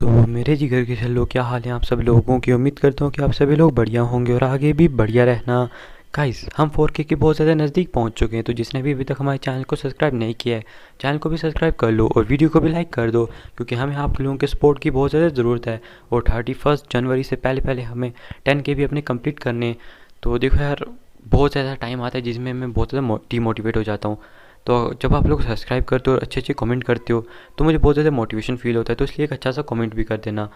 तो मेरे जिगर के सल्लो, क्या हाल है आप सब लोगों की। उम्मीद करता हूँ कि आप सभी लोग बढ़िया होंगे और आगे भी बढ़िया रहना। गाइस, हम 4K के बहुत ज़्यादा नज़दीक पहुँच चुके हैं, तो जिसने भी अभी तक हमारे चैनल को सब्सक्राइब नहीं किया है, चैनल को भी सब्सक्राइब कर लो और वीडियो को भी लाइक कर दो, क्योंकि हमें आप लोगों के सपोर्ट की बहुत ज़्यादा ज़रूरत है। और 31 जनवरी से पहले पहले हमें 10K भी अपने कंप्लीट करने। तो देखो यार, बहुत ज़्यादा टाइम आता है जिसमें मैं बहुत ज़्यादा डीमोटिवेट हो जाता हूँ। तो जब आप लोग सब्सक्राइब करते हो और अच्छे अच्छे कमेंट करते हो, तो मुझे बहुत ज़्यादा मोटिवेशन फील होता है। तो इसलिए एक अच्छा सा कमेंट भी कर देना।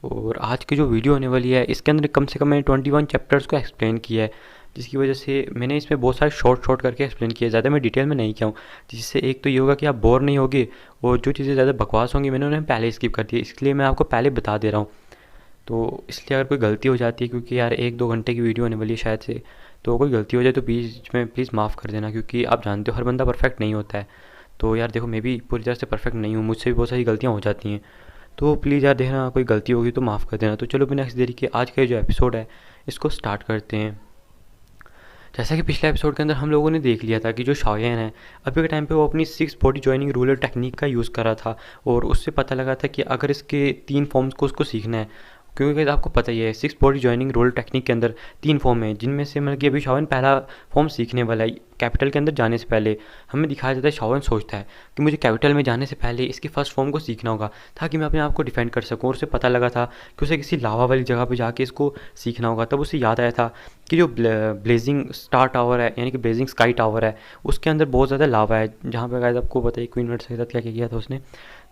और आज की जो वीडियो होने वाली है, इसके अंदर कम से कम मैंने 21 चैप्टर्स को एक्सप्लेन किया है, जिसकी वजह से मैंने इसमें बहुत सारे शॉर्ट शॉर्ट करके एक्सप्लेन किया है, ज़्यादा मैं डिटेल में नहीं किया हूँ। जिससे एक तो ये होगा कि आप बोर नहीं होगे, और जो चीज़ें ज़्यादा बकवास होंगी मैंने उन्हें पहले स्किप कर दिया, इसलिए मैं आपको पहले बता दे रहा हूँ। तो इसलिए अगर कोई गलती हो जाती है, क्योंकि यार 1-2 घंटे की वीडियो होने वाली है शायद से, तो कोई गलती हो जाए तो बीच में प्लीज़ माफ़ कर देना, क्योंकि आप जानते हो हर बंदा परफेक्ट नहीं होता है। तो यार देखो, मैं भी पूरी तरह से परफेक्ट नहीं हूँ, मुझसे भी बहुत सारी गलतियाँ हो जाती हैं। तो प्लीज़ यार देखना, कोई गलती होगी तो माफ़ कर देना। तो चलो बिना किसी देरी के आज का जो एपिसोड है, इसको स्टार्ट करते हैं। जैसा कि पिछले एपिसोड के अंदर हम लोगों ने देख लिया था कि जो शाओयान है, अभी के टाइम पे वो अपनी 6 बॉडी जॉइनिंग रूलर टेक्निक का यूज़ कर रहा था। और उससे पता लगा था कि अगर इसके 3 फॉर्म्स को उसको सीखना है, क्योंकि आपको पता ही है 6 बॉडी जॉइनिंग रूलर टेक्निक के अंदर 3 फॉर्म है, जिनमें से मतलब कि अभी शाओयान पहला फॉर्म सीखने वाला है। कैपिटल के अंदर जाने से पहले हमें दिखाया जाता है, शाओयान सोचता है कि मुझे कैपिटल में जाने से पहले इसकी फर्स्ट फॉर्म को सीखना होगा, ताकि मैं अपने आप को डिफेंड कर सकूँ। और उसे पता लगा था कि उसे किसी लावा वाली जगह पे जाके इसको सीखना होगा। तब उसे याद आया था कि जो ब्लेजिंग स्टार टावर है, यानी कि ब्लेजिंग स्काई टावर है, उसके अंदर बहुत ज़्यादा लावा है, जहाँ पे गाइस आपको पता है क्वीन वर्ड के साथ क्या क्या किया था उसने।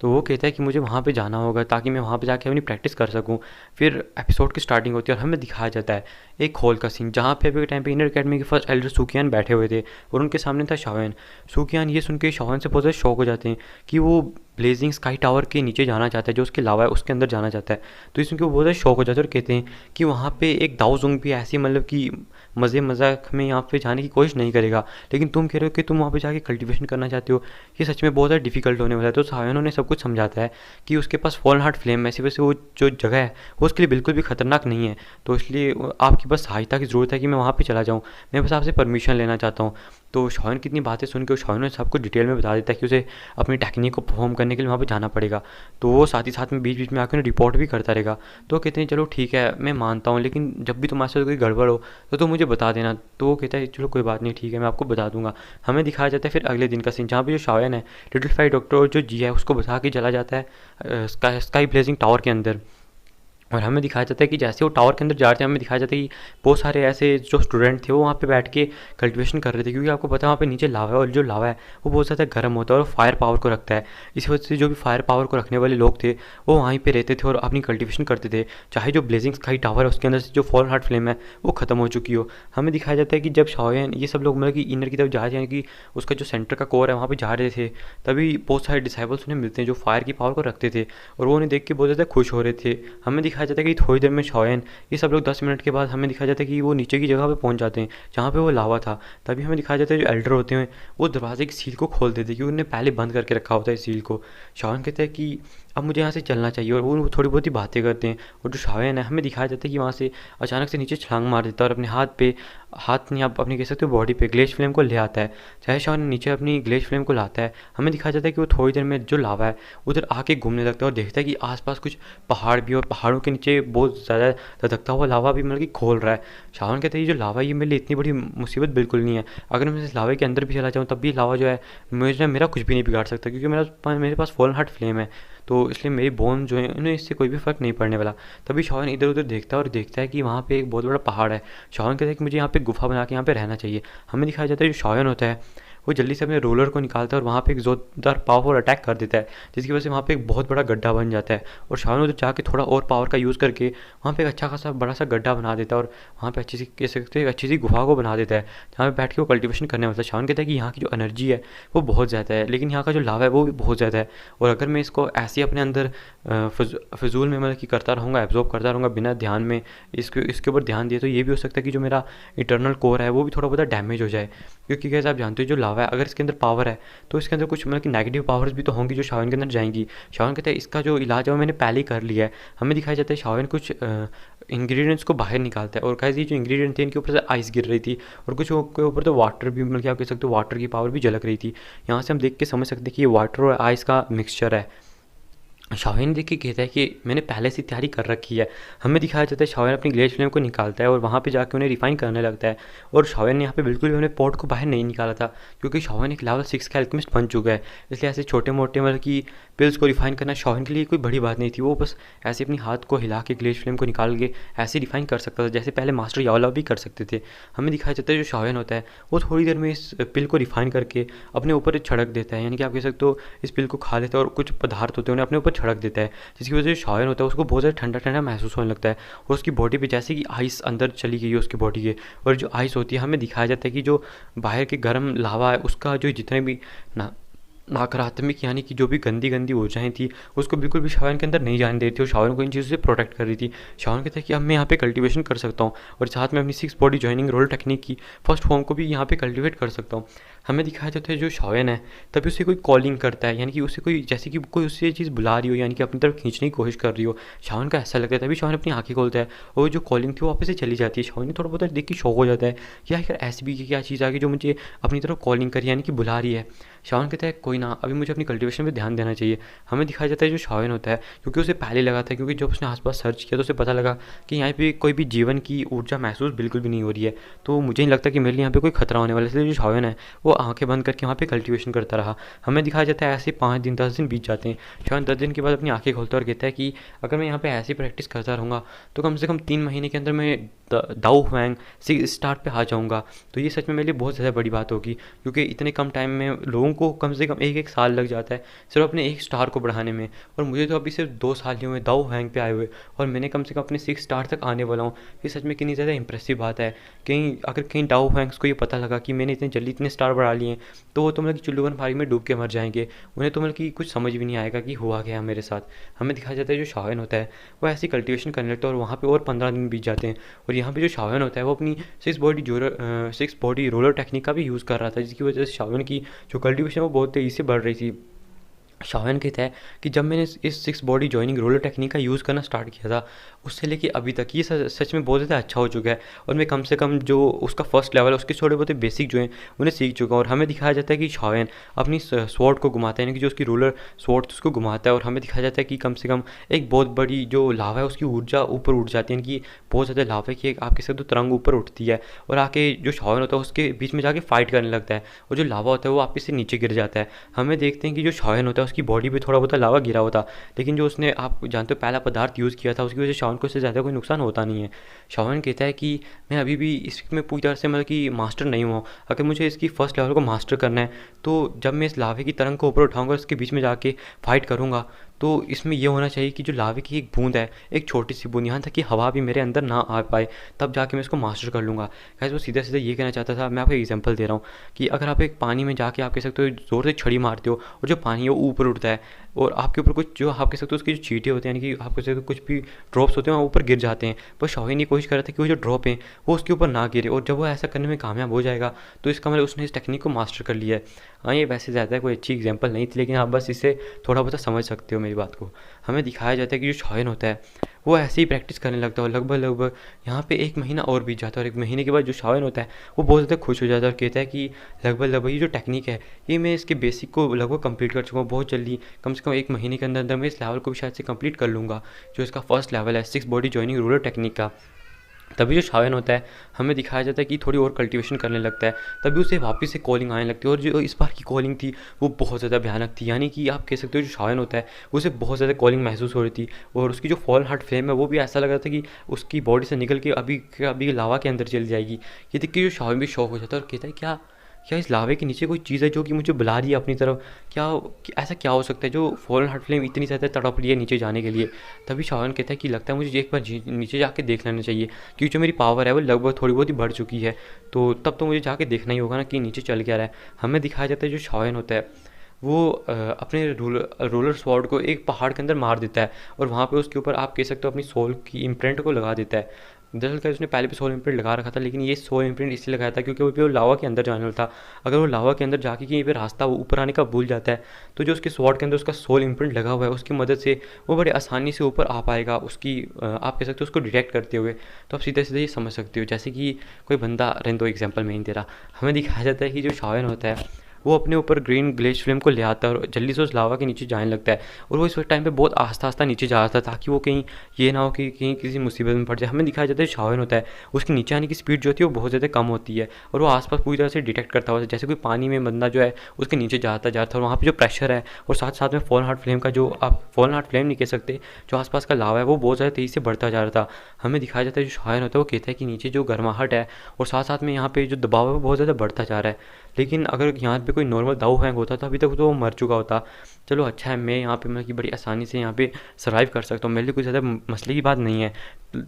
तो वो कहता है कि मुझे वहाँ पे जाना होगा, ताकि मैं वहाँ पे जाके अपनी प्रैक्टिस कर सकूँ। फिर एपिसोड की स्टार्टिंग होती है और हमें दिखाया जाता है एक हॉल का सीन, जहाँ पे अभी के टाइम पे इनर अकेडमी के फर्स्ट एल्डर सुकियान बैठे हुए थे, और उनके सामने था शाओयान। सुकियान ये सुन के शाओयान से बहुत ज़्यादा शौक हो जाते हैं कि वो ब्लेजिंग स्काई टावर के नीचे जाना चाहता है, जो उसके लावा है उसके अंदर जाना चाहता है। तो इसमें वो बहुत ज़्यादा शौक हो जाता है और कहते हैं कि वहाँ पे एक दाओजुंग भी ऐसी, मतलब कि मज़े मजाक में यहाँ पे जाने की कोशिश नहीं करेगा, लेकिन तुम कह रहे हो कि तुम वहाँ पे जाके कल्टीवेशन करना चाहते हो, ये सच में बहुत ज़्यादा डिफिकल्ट होने वाला है। तो शाओयान ने सब कुछ समझाता है कि उसके पास फॉल्न हार्ट फ्लेम है, इसी वजह से वो जो जगह है वो उसके लिए बिल्कुल भी खतरनाक नहीं है। तो इसलिए आपकी बस सहायता की ज़रूरत है कि मैं वहाँ पे चला जाऊँ, मैं बस आपसे परमिशन लेना चाहता हूँ। तो शाओयान की इतनी बातें सुन के शाओयान ने सब कुछ डिटेल में बता देता है कि उसे अपनी टेक्निक को परफॉर्म करने के लिए वहाँ पे जाना पड़ेगा। तो वो साथ ही साथ में बीच बीच में आकर रिपोर्ट भी करता रहेगा। तो कहते हैं चलो ठीक है, मैं मानता हूँ, लेकिन जब भी तुम्हारे साथ कोई गड़बड़ हो तो तुम मुझे बता देना। तो वो कहता है चलो कोई बात नहीं, ठीक है, मैं आपको बता दूंगा। हमें दिखाया जाता है फिर अगले दिन का सीन, जहाँ पे जो शाओयान है लिटिल फाई डॉक्टर और जो जी है उसको बता के चला जाता है स्काई ब्लेजिंग टावर के अंदर। और हमें दिखाया जाता है कि जैसे वो टावर के अंदर जा रहे थे, हमें दिखाया जाता है कि बहुत सारे ऐसे जो स्टूडेंट थे वो वहाँ पे बैठ के कल्टिवेशन कर रहे थे, क्योंकि आपको पता है वहाँ पे नीचे लावा है, और जो लावा है वो बहुत ज़्यादा गर्म होता है और फायर पावर को रखता है। इसी वजह से जो भी फायर पावर को रखने वाले लोग थे वो वहीं पर रहते थे और अपनी कल्टिवेशन करते थे, चाहे जो ब्लेजिंग स्काई टावर है उसके अंदर से जो फॉल्न हार्ट फ्लेम है वो खत्म हो चुकी हो। हमें दिखाया जाता है कि जब शाओयान ये सब लोग मतलब कि इनर की तरफ जा रहे हैं, कि उसका जो सेंटर का कोर है वहाँ पर जा रहे थे, तभी बहुत सारे डिसाइबल्स उन्हें मिलते हैं जो फायर की पावर को रखते थे, और वो उन्हें देख के बहुत ज़्यादा खुश हो रहे थे। हमें दिखाया जाता है कि थोड़ी देर में शाओयान ये सब लोग 10 मिनट के बाद हमें दिखाया जाता है कि वो नीचे की जगह पे पहुंच जाते हैं, जहाँ पे वो लावा था। तभी हमें दिखाया जाता है जो एल्डर होते हैं वो दरवाजे की सील को खोल देते हैं, क्योंकि उन्होंने पहले बंद करके रखा होता है इस सील को। शाओयान कहता है कि अब मुझे यहाँ से चलना चाहिए, और वो थोड़ी बहुत ही बातें करते हैं। और जो शाओयान है, हमें दिखाया जाता है कि वहाँ से अचानक से नीचे छलांग मार देता है और अपने हाथ नहीं, आप अपनी कह सकते हो बॉडी पे ग्लेश फ्लेम को ले आता है। चाहे शाओयान नीचे अपनी ग्लेश फ्लेम को लाता है, हमें दिखाया जाता है कि वो थोड़ी देर में जो लावा है उधर आके घूमने लगता है और देखता है कि आसपास कुछ पहाड़ भी, और पहाड़ों के नीचे बहुत ज़्यादा धधकता हुआ लावा भी मतलब कि खोल रहा है। शाओयान कहते हैं ये जो लावा ये मेरे लिए इतनी बड़ी मुसीबत बिल्कुल नहीं है, अगर मैं इस लावे के अंदर भी चला जाऊँ तब भी लावा जो है मेरा कुछ भी नहीं बिगाड़ सकता, क्योंकि मेरे पास फॉल्न हार्ट फ्लेम है। तो इसलिए मेरी बोन जो है उन्हें इससे कोई भी फ़र्क नहीं पड़ने वाला। तभी शाओयान इधर उधर देखता है और देखता है कि वहाँ पे एक बहुत बड़ा पहाड़ है। शाओयान कहता है कि मुझे यहाँ पे गुफा बना के यहाँ पे रहना चाहिए। हमें दिखाया जाता है जो शाओयान होता है वो जल्दी से अपने रोलर को निकालता है और वहाँ पे एक ज़ोरदार पावरफुल अटैक कर देता है, जिसकी वजह से वहाँ पे एक बहुत बड़ा गड्ढा बन जाता है। और शाओयान उधर जाके थोड़ा और पावर का यूज़ करके वहाँ पे एक अच्छा खासा बड़ा सा गड्ढा बना देता है, और वहाँ पे अच्छी सी कह सकते हैं अच्छी सी गुफा को बना देता है, जहाँ पे बैठ के वो कल्टिवेशन करने वाला है। शाओयान कहता है कि यहाँ की जो एनर्जी है वो बहुत ज़्यादा है, लेकिन यहाँ का जो लावा है वो भी बहुत ज़्यादा है, और अगर मैं इसको ऐसे ही अपने अंदर फिजूल में मतलब कि करता रहूँगा, एब्जॉर्ब करता रहूँगा बिना ध्यान में इसके ऊपर ध्यान दिए, तो ये भी हो सकता है कि जो मेरा इंटरनल कोर है वो भी थोड़ा बहुत डैमेज हो जाए। क्योंकि कैसे आप जानते हो जो लावा है अगर इसके अंदर पावर है तो इसके अंदर कुछ मतलब कि नेगेटिव पावर्स भी तो होंगी जो शाओयान के अंदर जाएंगी। शाओयान कहते हैं इसका जो इलाज है वो मैंने पहले ही कर लिया है। हमें दिखाया जाता है शाओयान कुछ इंग्रेडिएंट्स को बाहर निकालता है, और कैसे ये जो इंग्रेडिएंट थे इनके ऊपर से आइस गिर रही थी, और कुछ के ऊपर तो वाटर भी, मतलब कि आप कह सकते हो वाटर की पावर भी झलक रही थी। यहाँ से हम देख के समझ सकते हैं कि ये वाटर और आइस का मिक्सचर है। शाओहेन देख के कहता है कि मैंने पहले से तैयारी कर रखी है। हमें दिखाया जाता है शाओहेन अपनी ग्लेज फ्लेम को निकालता है और वहाँ पे जाके उन्हें रिफाइन करने लगता है। और शाओहेन ने यहाँ पे बिल्कुल भी अपने पॉट को बाहर नहीं निकाला था, क्योंकि शाओहेन एक लेवल 6 का एल्केमिस्ट बन चुका है। इसलिए ऐसे छोटे मोटे मतलब कि पिल्स को रिफाइन करना शाओहेन के लिए कोई बड़ी बात नहीं थी। वो बस ऐसे अपनी हाथ को हिला के ग्लेज फ्लेम को निकाल के ऐसे रिफाइन कर सकता था, जैसे पहले मास्टर याओला भी कर सकते थे। हमें दिखाया जाता है जो शाओहेन होता है वो थोड़ी देर में इस पिल को रिफाइन करके अपने ऊपर छिड़क देता है, यानी कि आप कह सकते हो इस पिल को खा लेता है और कुछ पदार्थ होते हैं उन्हें अपने ऊपर छिड़क देता है, जिसकी वजह से शाओहेन होता है उसको बहुत ज़्यादा ठंडा ठंडा महसूस होने लगता है। और उसकी बॉडी पे जैसे कि आइस अंदर चली गई है उसकी बॉडी के, और जो आइस होती है हमें दिखाया जाता है कि जो बाहर के गर्म लावा है उसका जो जितने भी ना नकारात्मक यानी कि जो भी गंदी गंदी ऊर्जाएँ थी उसको बिल्कुल भी शाओहेन के अंदर नहीं जाने दे रही थी, और शाओहेन को इन चीज़ों से प्रोटेक्ट कर रही थी। शाओहेन कहता है कि अब मैं यहाँ पे कल्टीवेशन कर सकता हूँ और साथ में अपनी 6 बॉडी जॉइनिंग रोल टेक्निक की फर्स्ट फॉर्म को भी यहाँ पे कल्टीवेट कर सकता हूँ। हमें दिखाया जाता है जो शाओहेन है तभी उसे कोई कॉलिंग करता है, यानी कि उसे कोई जैसे कि कोई उससे ये चीज़ बुला रही हो, यानी कि अपनी तरफ खींचने की कोशिश कर रही हो। शाओहेन का ऐसा लगता है, तभी शाओहेन अपनी आँखें खोलता है और जो कॉलिंग थी वो वापस से चली जाती है। शाओहेन थोड़ा बहुत देख के शौक हो जाता है कि यार ऐसी भी क्या चीज़ आ गई जो मुझे अपनी तरफ कॉलिंग करी, यानी कि बुला रही है। शाओहेन कहता है कोई ना, अभी मुझे अपनी कल्टीवेशन पे ध्यान देना चाहिए। हमें दिखाया जाता है जो शाओहेन होता है, क्योंकि उसे पहले लगा था, क्योंकि जब उसने आसपास सर्च किया तो उसे पता लगा कि यहाँ पे कोई भी जीवन की ऊर्जा महसूस बिल्कुल भी नहीं हो रही है, तो मुझे नहीं लगता कि मेरे लिए यहाँ पे कोई खतरा होने वाला है। इसलिए जो शाओहेन है वो आंखें बंद करके वहाँ पे कल्टीवेशन करता रहा। हमें दिखाया जाता है ऐसे 5 दिन 10 दिन बीत जाते हैं। शाओहेन 10 दिन के बाद अपनी आंखें खोलता है और कहता है कि अगर मैं यहाँ पे ऐसी प्रैक्टिस करता रहूँगा तो कम से कम 3 महीने के अंदर मैं दाऊ हुआंग 6 स्टार पे आ जाऊँगा। तो ये सच में मेरे लिए बहुत ज़्यादा बड़ी बात होगी, क्योंकि इतने कम टाइम में लोगों को कम से कम 1-1 साल लग जाता है सिर्फ अपने 1 स्टार को बढ़ाने में, और मुझे तो अभी सिर्फ 2 साल ही हुए दाऊ हुआंग पे आए हुए और मैंने कम से कम अपने 6 स्टार तक आने वाला हूँ। ये सच में कितनी ज़्यादा इंप्रेसिव बात है। कहीं दाऊ हुआंग्स को ये पता लगा कि मैंने इतने जल्दी इतने स्टार बढ़ा लिए हैं तो वो तो मतलब कि चुल्लू फारी में डूब के मर जाएंगे। उन्हें तो मतलब कि कुछ समझ भी नहीं आएगा कि हुआ क्या मेरे साथ। हमें दिखाया जाता है जो शाओहेन होता है वो ऐसी कल्टीवेशन करने लगता है और वहाँ पे और 15 दिन बीत जाते हैं। और यहाँ पे जो शाओहेन होता है वो अपनी 6 बॉडी रोलर टेक्निक का भी यूज़ कर रहा था, जिसकी वजह से शाओहेन की जो कल्टीवेशन वो बहुत तेज़ी से बढ़ रही थी। शाओहेन कहता है कि जब मैंने इस 6 बॉडी जॉइनिंग रोलर टेक्निक का यूज़ करना स्टार्ट किया था उससे लेके अभी तक ये सच में बहुत ज़्यादा अच्छा हो चुका है, और मैं कम से कम जो उसका फर्स्ट लेवल है उसके थोड़े बहुत बेसिक जो हैं उन्हें सीख चुका हूँ। और हमें दिखाया जाता है कि शाओहेन अपनी स्वॉर्ड को घुमाता है, यानी कि जो उसकी रोलर स्वॉर्ड उसको घुमाता है, और हमें दिखाया जाता है कि कम से कम एक बहुत बड़ी जो लावा है उसकी ऊर्जा ऊपर उठ जाती है, यानी कि बहुत ज़्यादा लावा की एक आपके साथ तो तरंग ऊपर उठती है और आके जो शाओहेन होता है उसके बीच में जाके फाइट करने लगता है, और जो लावा होता है वो वापस से नीचे गिर जाता है। हमें देखते हैं कि जो शाओहेन होता है उसकी बॉडी पे थोड़ा बहुत लावा गिरा होता, लेकिन जो उसने आप जानते हो पहला पदार्थ यूज़ किया था उसकी वजह से शाओहेन को इससे ज़्यादा कोई नुकसान होता नहीं है। शाओहेन कहता है कि मैं अभी भी इसमें पूरी तरह से मतलब कि मास्टर नहीं हुआ, अगर मुझे इसकी फर्स्ट लेवल को मास्टर करना है तो जब मैं इस लावे की तरंग को ऊपर उठाऊंगा इसके बीच में जाके फाइट करूँगा तो इसमें ये होना चाहिए कि जो लावे की एक बूंद है, एक छोटी सी बूंद, यहाँ तक कि हवा भी मेरे अंदर ना आ पाए, तब जाके मैं इसको मास्टर कर लूँगा। गाइस वो सीधा सीधा ये कहना चाहता था। मैं आपको एग्जांपल दे रहा हूँ कि अगर आप एक पानी में जाके आप कह सकते हो ज़ोर से छड़ी मारते हो और जो पानी है वो ऊपर उठता है और आपके ऊपर कुछ जो आप कह सकते हो उसकी जो चींटे होते हैं, यानी कि आप कह सकते हो कुछ भी ड्रॉप्स होते हैं वो ऊपर गिर जाते हैं, पर शाओहेन ये कोशिश कर रहा था कि वो जो ड्रॉप हैं वो उसके ऊपर ना गिरे, और जब वो ऐसा करने में कामयाब हो जाएगा तो इसका मतलब उसने इस टेक्निक को मास्टर कर लिया है। हाँ, ये वैसे ज़्यादा कोई अच्छी एग्जांपल नहीं थी, लेकिन आप बस इससे थोड़ा बहुत समझ सकते हो मेरी बात को। हमें दिखाया जाता है कि जो शाओहेन होता है वो ऐसे ही प्रैक्टिस करने लगता है और लगभग लगभग यहाँ पे 1 महीना और बीत जाता है, और 1 महीने के बाद जो शाओहेन होता है वो बहुत ज़्यादा खुश हो जाता है और कहता है कि लगभग लगभग ये जो टेक्निक है ये मैं इसके बेसिक को लगभग कंप्लीट कर चुका हूँ बहुत जल्दी, कम से कम 1 महीने के अंदर अंदर मैं इस लेवल को भी शायद से कंप्लीट कर लूँगा जो इसका फर्स्ट लेवल है 6 बॉडी जॉइनिंग रोलर टेक्निक का। तभी जो शाओहेन होता है हमें दिखाया जाता है कि थोड़ी और कल्टीवेशन करने लगता है, तभी उसे वापस से कॉलिंग आने लगती है, और जो इस बार की कॉलिंग थी वो बहुत ज़्यादा भयानक थी, यानी कि आप कह सकते हो जो शाओहेन होता है उसे बहुत ज़्यादा कॉलिंग महसूस हो रही थी, और उसकी जो फॉल हार्ट फ्लेम है वो भी ऐसा लग रहा था कि उसकी बॉडी से निकल के अभी अभी लावा के अंदर चली जाएगी। ये देख के जो शाओहेन भी शौक हो जाता है और कहता है क्या क्या इस लावे के नीचे कोई चीज़ है जो कि मुझे बुला रही है अपनी तरफ, ऐसा क्या हो सकता है जो फॉलन हार्ट फ्लेम इतनी ज़्यादा तड़प रही है नीचे जाने के लिए। तभी शाओहेन कहता है कि लगता है मुझे एक बार नीचे जाके देख लेना चाहिए, क्योंकि जो मेरी पावर है वो लगभग थोड़ी बहुत ही बढ़ चुकी है, तो तब तो मुझे जाके देखना ही होगा ना कि नीचे चल क्या रहा है। हमें दिखाया जाता है जो शाओहेन होता है वो अपने रोलर स्वॉर्ड को एक पहाड़ के अंदर मार देता है और वहाँ पे उसके ऊपर आप कह सकते हो अपनी सोल की इम्प्रिंट को लगा देता है। दरअसल क्या उसने पहले भी सोल इम्प्रिंट लगा रखा था, लेकिन ये सोल इम्प्रिंट इसलिए लगाया था क्योंकि वो लावा के अंदर जाने वाला था। अगर वो लावा के अंदर जाके कहीं पे रास्ता वो ऊपर आने का भूल जाता है तो जो उसके स्वॉर्ड के अंदर उसका सोल इम्प्रिंट लगा हुआ है उसकी मदद से वो बड़े आसानी से ऊपर आ पाएगा उसकी आप कह सकते हो उसको डिटेक्ट करते हुए। तो आप सीधे सीधे ये समझ सकते हो जैसे कि कोई बंदा रहने दो एग्जाम्पल में ही दे रहा, हमें दिखाया जाता है कि जो शाओहेन होता है वो अपने ऊपर ग्रीन ग्लेशियर फ्लेम को ले आता है और जल्दी से उस लावा के नीचे जाने लगता है। और वो इस टाइम पे बहुत आस्ता आस्ता नीचे जा रहा था ताकि वो कहीं ये ना हो कि कहीं किसी मुसीबत में पड़ जाए। हमें दिखाया जाता है शाओन होता है, उसके नीचे आने की स्पीड जो होती है वो बहुत ज़्यादा कम होती है और वो आसपास पूरी तरह से डिटेक्ट करता हुआ, जैसे कोई पानी में बंदा जो है उसके नीचे जाता जाता है और वहाँ पे जो प्रेशर है और साथ साथ में फॉलन हार्ट फ्लेम का, जो आप फॉलन हार्ट फ्लेम नहीं कह सकते, जो आसपास का लावा है वो बहुत ज़्यादा तेज़ी से बढ़ता जा रहा था। हमें दिखाया जाता है जो शायन होता है वो कहता है कि नीचे जो गर्माहट है और साथ साथ में यहाँ पे जो दबाव है वो बहुत ज़्यादा बढ़ता जा रहा है। लेकिन अगर यहाँ पे कोई नॉर्मल दाऊ हैंग होता तो अभी तक तो वो मर चुका होता। चलो अच्छा है, मैं यहाँ पे मतलब कि बड़ी आसानी से यहाँ पे सर्वाइव कर सकता हूँ, मेरे लिए कोई ज़्यादा मसले की बात नहीं है।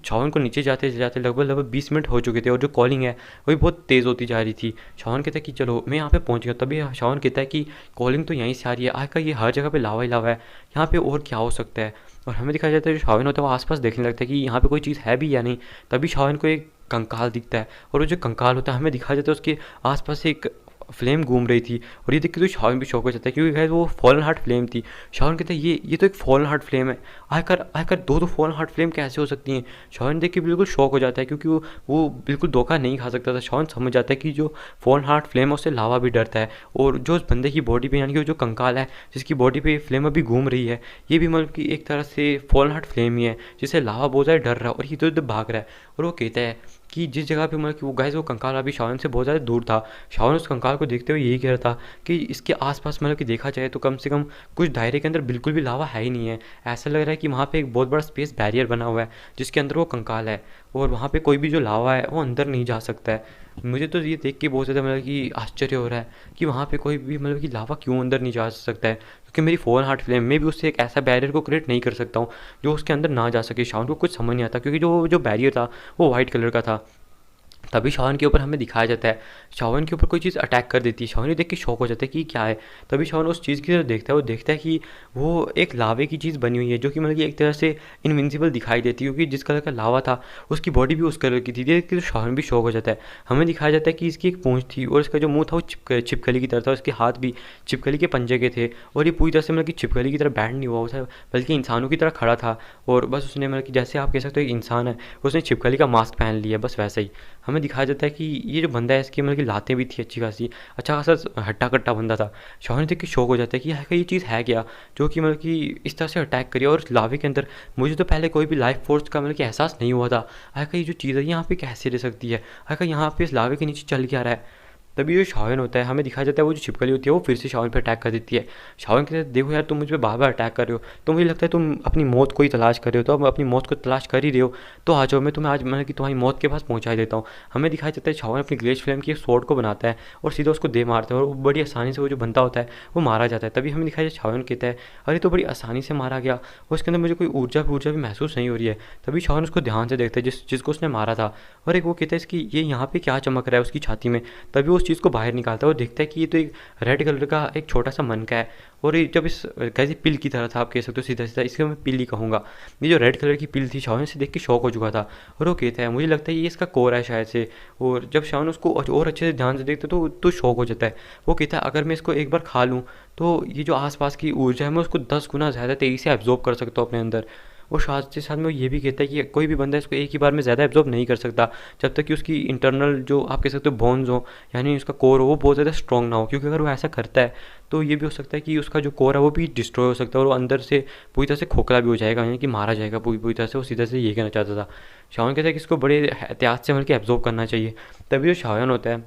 शाओन को नीचे जाते जाते लगभग 20 मिनट हो चुके थे और जो कॉलिंग है वो भी बहुत तेज़ होती जा रही थी। शाओन कहता है कि चलो मैं यहाँ पे पहुँच गया। तभी शाओन कहता है कि कॉलिंग तो यहीं से आ रही है, आखिर ये हर जगह पे लावा ही लावा है, यहाँ पे और क्या हो सकता है। और हमें दिखाया जाता है जो शाओन होता है वो आसपास देखने लगता है कि यहाँ पे कोई चीज़ है भी या नहीं। तभी शाओन को एक कंकाल दिखता है और वो जो कंकाल होता है हमें दिखाया जाता है उसके आसपास से एक फ्लेम घूम रही थी और ये देख के तो शाओन भी शौक हो जाता है क्योंकि गाइस वो फॉलन हार्ट फ्लेम थी। शाओन कहता है ये तो एक फॉलन हार्ट फ्लेम है, आकर दो फॉलन हार्ट फ्लेम कैसे हो सकती हैं। शाओन देख के बिल्कुल शौक हो जाता है क्योंकि वो बिल्कुल धोखा नहीं खा सकता था। शाओन समझ जाता है कि जो फॉलन हार्ट फ्लेम है उससे लावा भी डरता है और जो उस बंदे की बॉडी पे यानी कि वो जो कंकाल है जिसकी बॉडी पे फ्लेम अभी घूम रही है, ये भी मतलब कि एक तरह से फॉलन हार्ट फ्लेम ही है जिससे लावा बहुत ज़्यादा डर रहा है और इधर उधर भाग रहा है। और वो कहता है कि जिस जगह पे मतलब कि वो गाइस वो कंकाल अभी शाओन से बहुत ज़्यादा दूर था। शाओन उस कंकाल को देखते हुए यही कह रहा था कि इसके आसपास मतलब कि देखा जाए तो कम से कम कुछ दायरे के अंदर बिल्कुल भी लावा है ही नहीं है। ऐसा लग रहा है कि वहाँ पे एक बहुत बड़ा स्पेस बैरियर बना हुआ है जिसके अंदर वो कंकाल है और वहाँ पे कोई भी जो लावा है वो अंदर नहीं जा सकता है। मुझे तो ये देख के बहुत ज़्यादा मतलब कि आश्चर्य हो रहा है कि वहाँ पे कोई भी मतलब कि लावा क्यों अंदर नहीं जा सकता है, क्योंकि मेरी फॉलन हार्ट फ्लेम में भी उससे एक ऐसा बैरियर को क्रिएट नहीं कर सकता हूँ जो उसके अंदर ना जा सके। शाओन को कुछ समझ नहीं आता क्योंकि जो बैरियर था वो वाइट कलर का था। तभी शाओन के ऊपर हमें दिखाया जाता है शाओन के ऊपर कोई चीज़ अटैक कर देती है। शाओन ये देख के शौक हो जाता है कि क्या है। तभी शाओन उस चीज़ की तरफ देखता है, वो देखता है कि वो एक लावे की चीज़ बनी हुई है जो कि मतलब कि एक तरह से इनविंसिबल दिखाई देती है क्योंकि जिस कलर का लावा था उसकी बॉडी भी उस कलर की थी। देख के तो शाओन भी शौक हो जाता है। हमें दिखाया जाता है कि इसकी एक पूंछ थी और इसका जो मुंह था वो छिपकली की तरह था, उसके हाथ भी छिपकली के पंजे के थे और ये पूरी तरह से मतलब कि छिपकली की तरह बैंड नहीं हुआ था बल्कि इंसानों की तरह खड़ा था। और बस उसने मतलब कि जैसे आप कह सकते हो एक इंसान है उसने छिपकली का मास्क पहन लिया, बस वैसे ही। हमें दिखाया जाता है कि ये जो बंदा है इसकी मतलब कि लातें भी थी अच्छी खासी, अच्छा खासा हट्टा कट्टा बंदा था। शाओन देख के शौक हो जाता है कि ये चीज़ है क्या जो कि मतलब कि इस तरह से अटैक करी और लावे के अंदर मुझे तो पहले कोई भी लाइफ फोर्स का मतलब कि एहसास नहीं हुआ था। आखिर ये जो चीज़ है यहाँ पे कैसे रह सकती है, आखिर यहाँ पे इस लावे के नीचे चल क्या रहा है। तभी जो शाओन होता है हमें दिखाया जाता है वो जो छिपकली होती है वो फिर से शाओन पे अटैक कर देती है। शाओन कहते हैं देखो यार तुम मुझ पे बार बार अटैक कर रहे हो, तो मुझे लगता है तुम अपनी मौत को ही तलाश कर रहे हो, तो अब अपनी मौत को तलाश कर ही रहे हो तो आ जाओ, मैं तुम्हें आज मतलब कि तुम्हारी मौत के पास पहुँचा देता हूँ। हमें दिखाया जाता है शाओन अपनी ग्लेशियर फ्लेम की एक स्वॉर्ड को बनाता है और सीधा उसको दे मारता है और बड़ी आसानी से वो जो बनता होता है वो मारा जाता है। तभी हमें दिखाया जाता है शाओन कहता है अरे तो बड़ी आसानी से मारा गया और उसके अंदर मुझे कोई ऊर्जा भी महसूस नहीं हो रही है। तभी शाओन उसको ध्यान से देखता है जिसको उसने मारा था और एक वो कहता है इसकी ये यहाँ पे क्या चमक रहा है उसकी छाती में। तभी वो उस चीज़ को बाहर निकालता है और देखता है कि ये तो एक रेड कलर का एक छोटा सा मनका है और ये जब इस कैसी पिल की तरह था, आप कह सकते हो सीधा सीधा इसके मैं पिल ही कहूँगा। ये जो रेड कलर की पिल थी शाओन से देख के शौक हो चुका था और वो कहता है मुझे लगता है ये इसका कोर है शायद से। और जब शाओन उसको और अच्छे से ध्यान से देखता है तो शौक हो जाता है। वो कहता है अगर मैं इसको एक बार खा लूँ तो ये जो आसपास की ऊर्जा है मैं उसको 10 गुना ज़्यादा तेज़ी से एब्जॉर्ब कर सकता हूँ अपने अंदर। और साथ के साथ में ये भी कहता है कि कोई भी बंदा इसको एक ही बार में ज़्यादा एब्जॉर्ब नहीं कर सकता जब तक कि उसकी इंटरनल जो आप कह सकते हो बोन्स हो यानी उसका कोर हो वो बहुत ज़्यादा स्ट्रॉन्ग ना हो, क्योंकि अगर वो ऐसा करता है तो ये भी हो सकता है कि उसका जो कोर है वो भी डिस्ट्रॉय हो सकता है और वो अंदर से पूरी तरह से खोखला भी हो जाएगा यानी कि मारा जाएगा पूरी तरह से। वो सीधा से ये कहना चाहता था। शाओन कहता है कि इसको बड़े एहतियात से बल्कि एब्जॉर्ब करना चाहिए। तभी जो शाओन होता है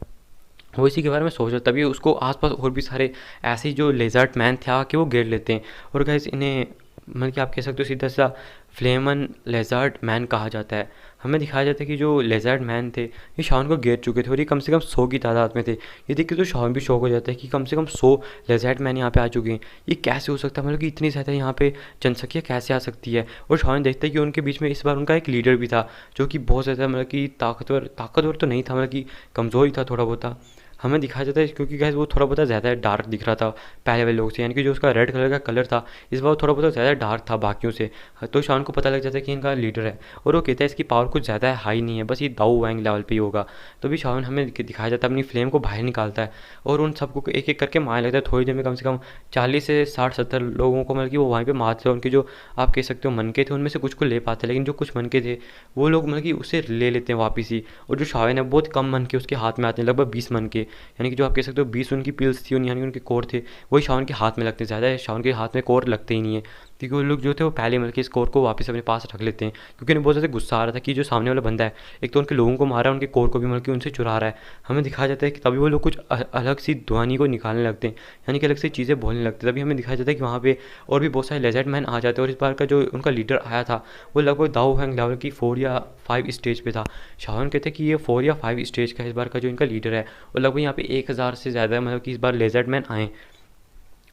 वो इसी के बारे में सोच रहा, तभी उसको आसपास और भी सारे ऐसे जो लेजर्ट मैन थे आके वो घेर लेते हैं और गाइस इन्हें मतलब कि आप कह सकते हो सीधा सा फ्लेमन लेजर्ट मैन कहा जाता है। हमें दिखाया जाता है कि जो लेजर्ट मैन थे ये शाओन को घेर चुके थे और ये कम से कम 100 की तादाद में थे। ये देख के तो शाओन भी शौक हो जाता है कि कम से कम 100 लेजर्ट मैन यहाँ पे आ चुके हैं, ये कैसे हो सकता है, मतलब कि इतनी ज़्यादा यहाँ पे जनसंख्या कैसे आ सकती है। और शाओन देखता है कि उनके बीच में इस बार उनका एक लीडर भी था जो कि बहुत ज़्यादा मतलब कि ताकतवर तो नहीं था, मतलब कि कमज़ोर ही था थोड़ा बहुत। हमें दिखाया जाता है क्योंकि गैस वो थोड़ा बहुत ज़्यादा डार्क दिख रहा था पहले वाले लोग से, यानी कि जो उसका रेड कलर का कलर था इस बार थोड़ा बहुत ज़्यादा डार्क था बाकियों से। तो शान को पता लग जाता है कि इनका लीडर है और वो कहता है इसकी पावर कुछ ज़्यादा हाई नहीं है, बस ये दाऊ वैंग लेवल पे ही होगा। तो भी शान हमें दिखाया जाता है अपनी फ्लेम को बाहर निकालता है और उन सबको एक एक करके मारने लगता है। थोड़ी देर में कम से कम 40 से 60-70 लोगों को मतलब कि वो वहीं पर मारते हैं। उनके जो आप कह सकते हो मनके थे उनमें से कुछ को ले पाते, लेकिन जो कुछ मनके थे वो लोग मतलब कि उसे ले लेते हैं वापस ही। और जो शान है बहुत कम मनके उसके हाथ में आते हैं, लगभग 20 मनके। यानी कि जो आप कह सकते हो 20 उनकी पिल्स थी, यानी कि उनके कोर थे, वही शावन के हाथ में लगते हैं। ज़्यादा शावन के हाथ में कोर लगते ही नहीं है, क्योंकि वो लोग जो थे वो पहले मतलब कि इस कोर को वापस अपने पास रख लेते हैं, क्योंकि उन्हें बहुत ज़्यादा गुस्सा आ रहा था कि जो सामने वाला बंदा है एक तो उनके लोगों को मारा है, उनके कोर को भी मतलब कि उनसे चुरा रहा है। हमें दिखाया जाता है कि तभी वो लोग कुछ अलग सी ध्वनि को निकालने लगते हैं, यानी कि अलग से चीज़ें बोलने लगते हैं। तभी हमें दिखाया जाता है कि वहाँ पे और भी बहुत सारे लेजर्ड मैन आ जाते हैं, और इस बार का जो उनका लीडर आया था वो लगभग दाओ हैंग लेवल की 4 या 5 स्टेज पे था। शावन कहते हैं कि ये 4 या 5 स्टेज का इस बार का जो इनका लीडर है, और लगभग यहाँ पे 1000 से ज़्यादा मतलब कि इस बार लेजर्ड मैन आए,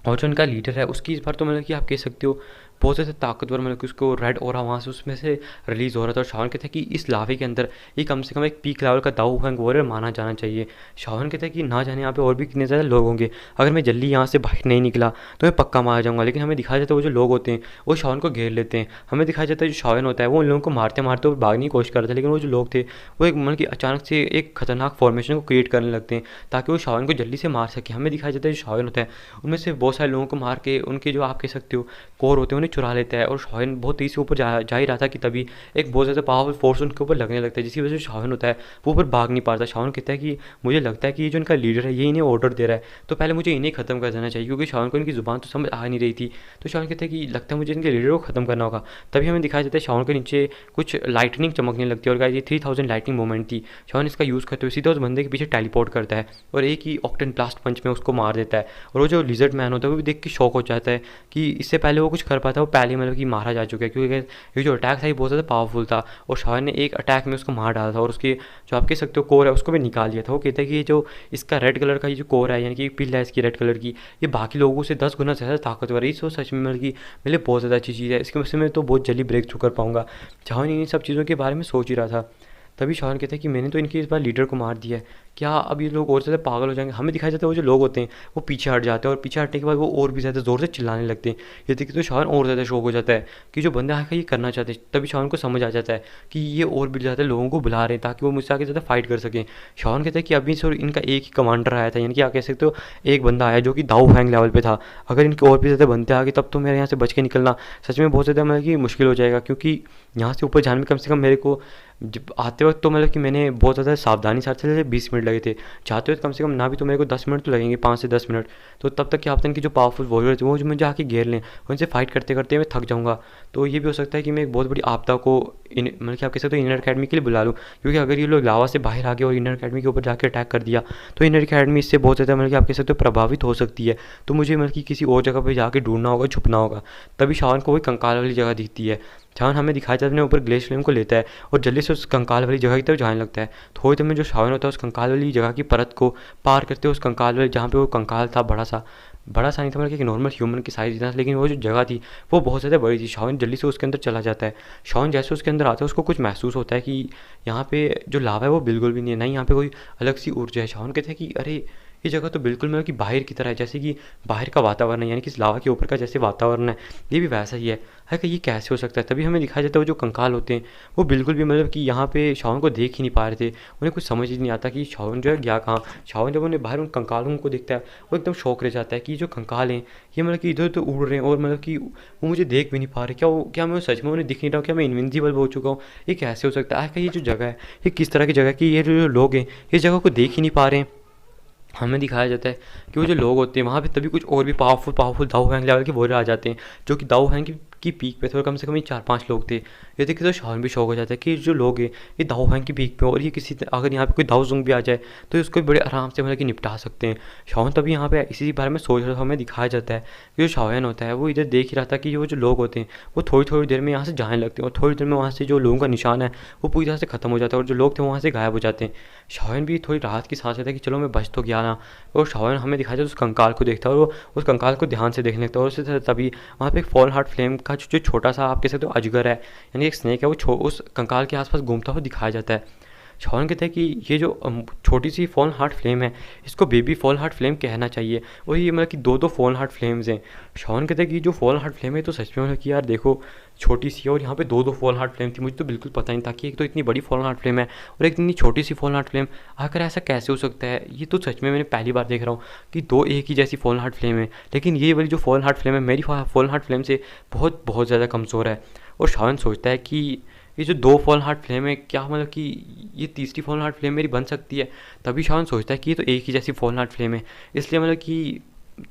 और जो उनका लीडर है उसकी इस बार तो मतलब कि आप कह सकते हो बहुत ज़्यादा ताकतवर, मतलब कि उसको रेड ओरा वहाँ से उसमें से रिलीज़ हो रहा था। और शावन कहते हैं कि इस लावे के अंदर ये कम से कम एक पीक लेवल का दाऊ हैंग वॉरियर माना जाना चाहिए। शावन कहते हैं कि ना जाने यहाँ पे और भी कितने ज़्यादा लोग होंगे, अगर मैं जल्दी यहाँ से बाहर नहीं निकला तो मैं पक्का मार जाऊँगा। लेकिन हमें दिखाया जाता है वो जो लोग होते हैं वो शावन को घेर लेते हैं। हमें दिखाया जाता है जो शावन होता है वो उन लोगों को मारते मारते वो भागने की कोशिश करता है, लेकिन वो जो लोग थे वो एक मतलब कि अचानक से एक खतरनाक फॉर्मेशन को क्रिएट करने लगते हैं ताकि वो शावन को जल्दी से मार सके। हमें दिखाया जाता है जो शावन होता है उनमें से बहुत सारे लोगों को मार के उनके जो आप कह सकते हो कोर होते हैं उन्हें चुरा लेता है, और शावन बहुत तेज़ी से ऊपर जा ही रहा था कि तभी एक बहुत ज़्यादा पावरफुल फोर्स उनके ऊपर लगने लगता है, जिसकी वजह से शावन होता है वो ऊपर भाग नहीं पाता। शावन कहता है कि मुझे लगता है कि ये जो इनका लीडर है ये इन्हें ऑर्डर दे रहा है, तो पहले मुझे इन्हें ख़त्म कर देना चाहिए, क्योंकि शावन को इनकी ज़ुबान तो समझ आ नहीं रही थी। तो शावन कहता है कि लगता है मुझे इनके लीडर को ख़त्म करना होगा। तभी हमें दिखाया जाता है शावन के नीचे कुछ लाइटनिंग चमकने लगती है, और गाइस ये 3000 लाइटनिंग मोमेंट थी। शावन इसका यूज़ करते हुए सीधा उस बंदे के पीछे टेलीपोर्ट करता है और एक ही ऑक्टेन ब्लास्ट पंच में उसको मार देता है। और वो जो लिजर्ड मैन होता है वो भी देख के शॉक हो जाता है कि इससे पहले वो कुछ कर पाता, वो पहले मतलब कि मारा जा चुका है, क्योंकि ये जो अटैक था ये बहुत ज़्यादा पावरफुल था, और शावन ने एक अटैक में उसको मार डाला था, और उसके जो आप कह सकते हो कोर है उसको भी निकाल दिया था। वो कहता है कि ये जो इसका रेड कलर का ये जो कोर है, यानी कि पिल है इसकी रेड कलर की, ये बाकी लोगों से 10 गुना ज़्यादा ताकतवर है। इस सच में मतलब कि मेरे लिए बहुत ज़्यादा अच्छी चीज़ है, इसके वजह से मैं तो बहुत जल्दी ब्रेक थ्रू कर पाऊँगा। शावन इन सब चीज़ों के बारे में सोच ही रहा था। तभी शावन कहता है कि मैंने तो इनके इस बार लीडर को मार दिया है, क्या अब ये लोग और ज़्यादा पागल हो जाएंगे। हमें दिखाया जाता है वो जो लोग होते हैं वो पीछे हट जाते हैं, और पीछे हटने के बाद वो और भी ज़्यादा ज़ोर से चिल्लाने लगते हैं। ये देखिए तो शावन और ज़्यादा शौक हो जाता है कि जो बंदा आकर ये करना चाहते हैं। तभी शावन को समझ आ जाता है कि ये और भी ज़्यादा लोगों को बुला रहे हैं ताकि वो मुझसे आगे ज़्यादा फाइट कर सकें। शावन कहता है कि अभी सर इनका एक ही कमांडर आया था, यानी कि आप कह सकते हो एक बंदा आया जो कि दाऊ हैंग लेवल पे था। अगर इनके और भी ज़्यादा बनते आगे तब तो मेरे यहाँ से बच के निकलना सच में बहुत ज़्यादा मतलब कि मुश्किल हो जाएगा, क्योंकि यहाँ से ऊपर जाने में कम से कम मेरे को जब आते वक्त तो मतलब कि मैंने बहुत ज़्यादा सावधानी साथ चले 20 मिनट लगे थे, जाते वक्त कम से कम ना भी तो मेरे को 10 मिनट तो लगेंगे, 5 से 10 मिनट। तो तब तक क्या आपतन की जो पावरफुल वॉरियर थे वो जो मुझे आके घेर लें, उनसे फाइट करते करते मैं थक जाऊँगा। तो ये भी हो सकता है कि मैं एक बहुत बड़ी आपदा को मतलब कि आप कह सकते हो इनर अकेडमी के लिए बुला लूँ, क्योंकि अगर ये लोग लावा से बाहर आ गए और इनर अकेडमी के ऊपर जाकर अटैक कर दिया तो इनर अकेडमी इससे बहुत ज़्यादा मतलब कि आप कह सकते हो प्रभावित हो सकती है। तो मुझे मतलब कि किसी और जगह पर जाके ढूंढना होगा, छुपना होगा। तभी शावन को वही कंकाल वाली जगह दिखती है। शावन हमें दिखाया जाता है अपने ऊपर ग्लेशियर फ्लेम को लेता है और जल्दी से उस कंकाल वाली जगह की तरफ जाने लगता है। थोड़ी देर में जो शावन होता है उस कंकाल वाली जगह की परत को पार करते हुए उस कंकाल वाले जहाँ पे वो कंकाल था बड़ा सा नहीं था, मतलब कि नॉर्मल ह्यूमन की साइज इतना था, लेकिन वो जो जगह थी वो बहुत ज़्यादा बड़ी थी। शावन जल्दी से उसके अंदर चला जाता है। शावन जैसे उसके अंदर आता है उसको कुछ महसूस होता है कि यहाँ पे जो लावा है वो बिल्कुल भी नहीं है, नहीं यहाँ पे कोई अलग सी ऊर्जा है। शावन कहते हैं कि अरे ये जगह तो बिल्कुल मतलब कि बाहर की तरह है, जैसे कि बाहर का वातावरण है, यानी कि इस लावा के ऊपर का जैसे वातावरण है ये भी वैसा ही है कि ये कैसे हो सकता है। तभी हमें दिखाया जाता है वो जो कंकाल होते हैं वो बिल्कुल भी मतलब कि यहाँ पे शावन को देख ही नहीं पा रहे थे, उन्हें कुछ समझ ही नहीं आता कि शावन जो है गया कहाँ। शावन जब उन्हें बाहर उन कंकालों को देखता है वो एकदम शौक रह जाता है कि जो कंकाल हैं ये मतलब कि इधर उधर उड़ रहे हैं, और मतलब कि वो मुझे देख भी नहीं पा रहे, क्या मैं सच में उन्हें दिख नहीं रहा हूँ, क्या मैं इनविंसिबल हो चुका हूँ, ये कैसे हो सकता है। ये जो जगह है ये किस तरह की जगह है कि ये जो लोग हैं इस जगह को देख ही नहीं पा रहे हैं। हमें दिखाया जाता है कि वो जो लोग होते हैं वहाँ पे तभी कुछ और भी पावरफुल दाऊ हैंग लेवल के वॉरियर आ जाते हैं, जो कि दाऊ हैंग की पीक पे थे, और कम से कम ये 4-5 लोग थे। ये देखिए तो शावन भी शौक हो जाता है कि जो लोग हैं ये दाऊ हैंग की पीक पे, और ये किसी अगर यहाँ पे कोई दाऊ जुंग भी आ जाए तो इसको भी बड़े आराम से मतलब कि निपटा सकते हैं। शावन तभी यहाँ पे इसी बारे में सोच रहा था। हमें दिखाया जाता है कि जो शावन होता है वो इधर देख ही रहा था कि वो जो लोग होते हैं वो थोड़ी थोड़ी देर में यहाँ से जाने लगते हैं, और थोड़ी देर में वहाँ से जो लोगों का निशान है वो पूरी तरह से खत्म हो जाता है, और जो लोग थे वहाँ से गायब हो जाते हैं। शावन भी थोड़ी राहत की सांस लेता है कि चलो मैं बच तो गया ना। और शावन हमें दिखाया जाता है उस कंकाल को देखता है, और वो उस कंकाल को ध्यान से देखने लगता है, और उससे तभी वहाँ पे एक फॉल हार्ट फ्लेम का जो छोटा सा आप कह सकते हो अजगर है, यानी एक स्नेक है, वो उस कंकाल के आसपास घूमता हुआ दिखाया जाता है। शावन कहते हैं कि ये जो छोटी सी फॉल हार्ट फ्लेम है इसको बेबी फॉल हार्ट फ्लेम कहना चाहिए, और ये मतलब कि दो फॉल हार्ट फ्लेम्स हैं। शावन कहते हैं कि जो फॉल हार्ट फ्लेम है तो सच में मतलब कि यार देखो छोटी सी है, और यहाँ पे दो फॉल हार्ट फ्लेम थी। मुझे तो बिल्कुल पता नहीं था कि एक तो इतनी बड़ी फॉल हार्ट फ्लेम है और एक इतनी छोटी सी फॉल हार्ट फ्लेम, आखिर ऐसा कैसे हो सकता है। ये तो सच में मैंने पहली बार देख रहा हूँ कि दो एक ही जैसी फॉल हार्ट फ्लेम है, लेकिन ये वाली जो फॉल हार्ट फ्लेम है मेरी फॉल हार्ट फ्लेम से बहुत ज़्यादा कमज़ोर है। और शावन सोचता है कि ये जो दो फॉल्न हार्ट फ्लेम है, क्या मतलब कि ये तीसरी फॉल्न हार्ट फ्लेम मेरी बन सकती है। तभी शावन सोचता है कि ये तो एक ही जैसी फॉल्न हार्ट फ्लेम है, इसलिए मतलब कि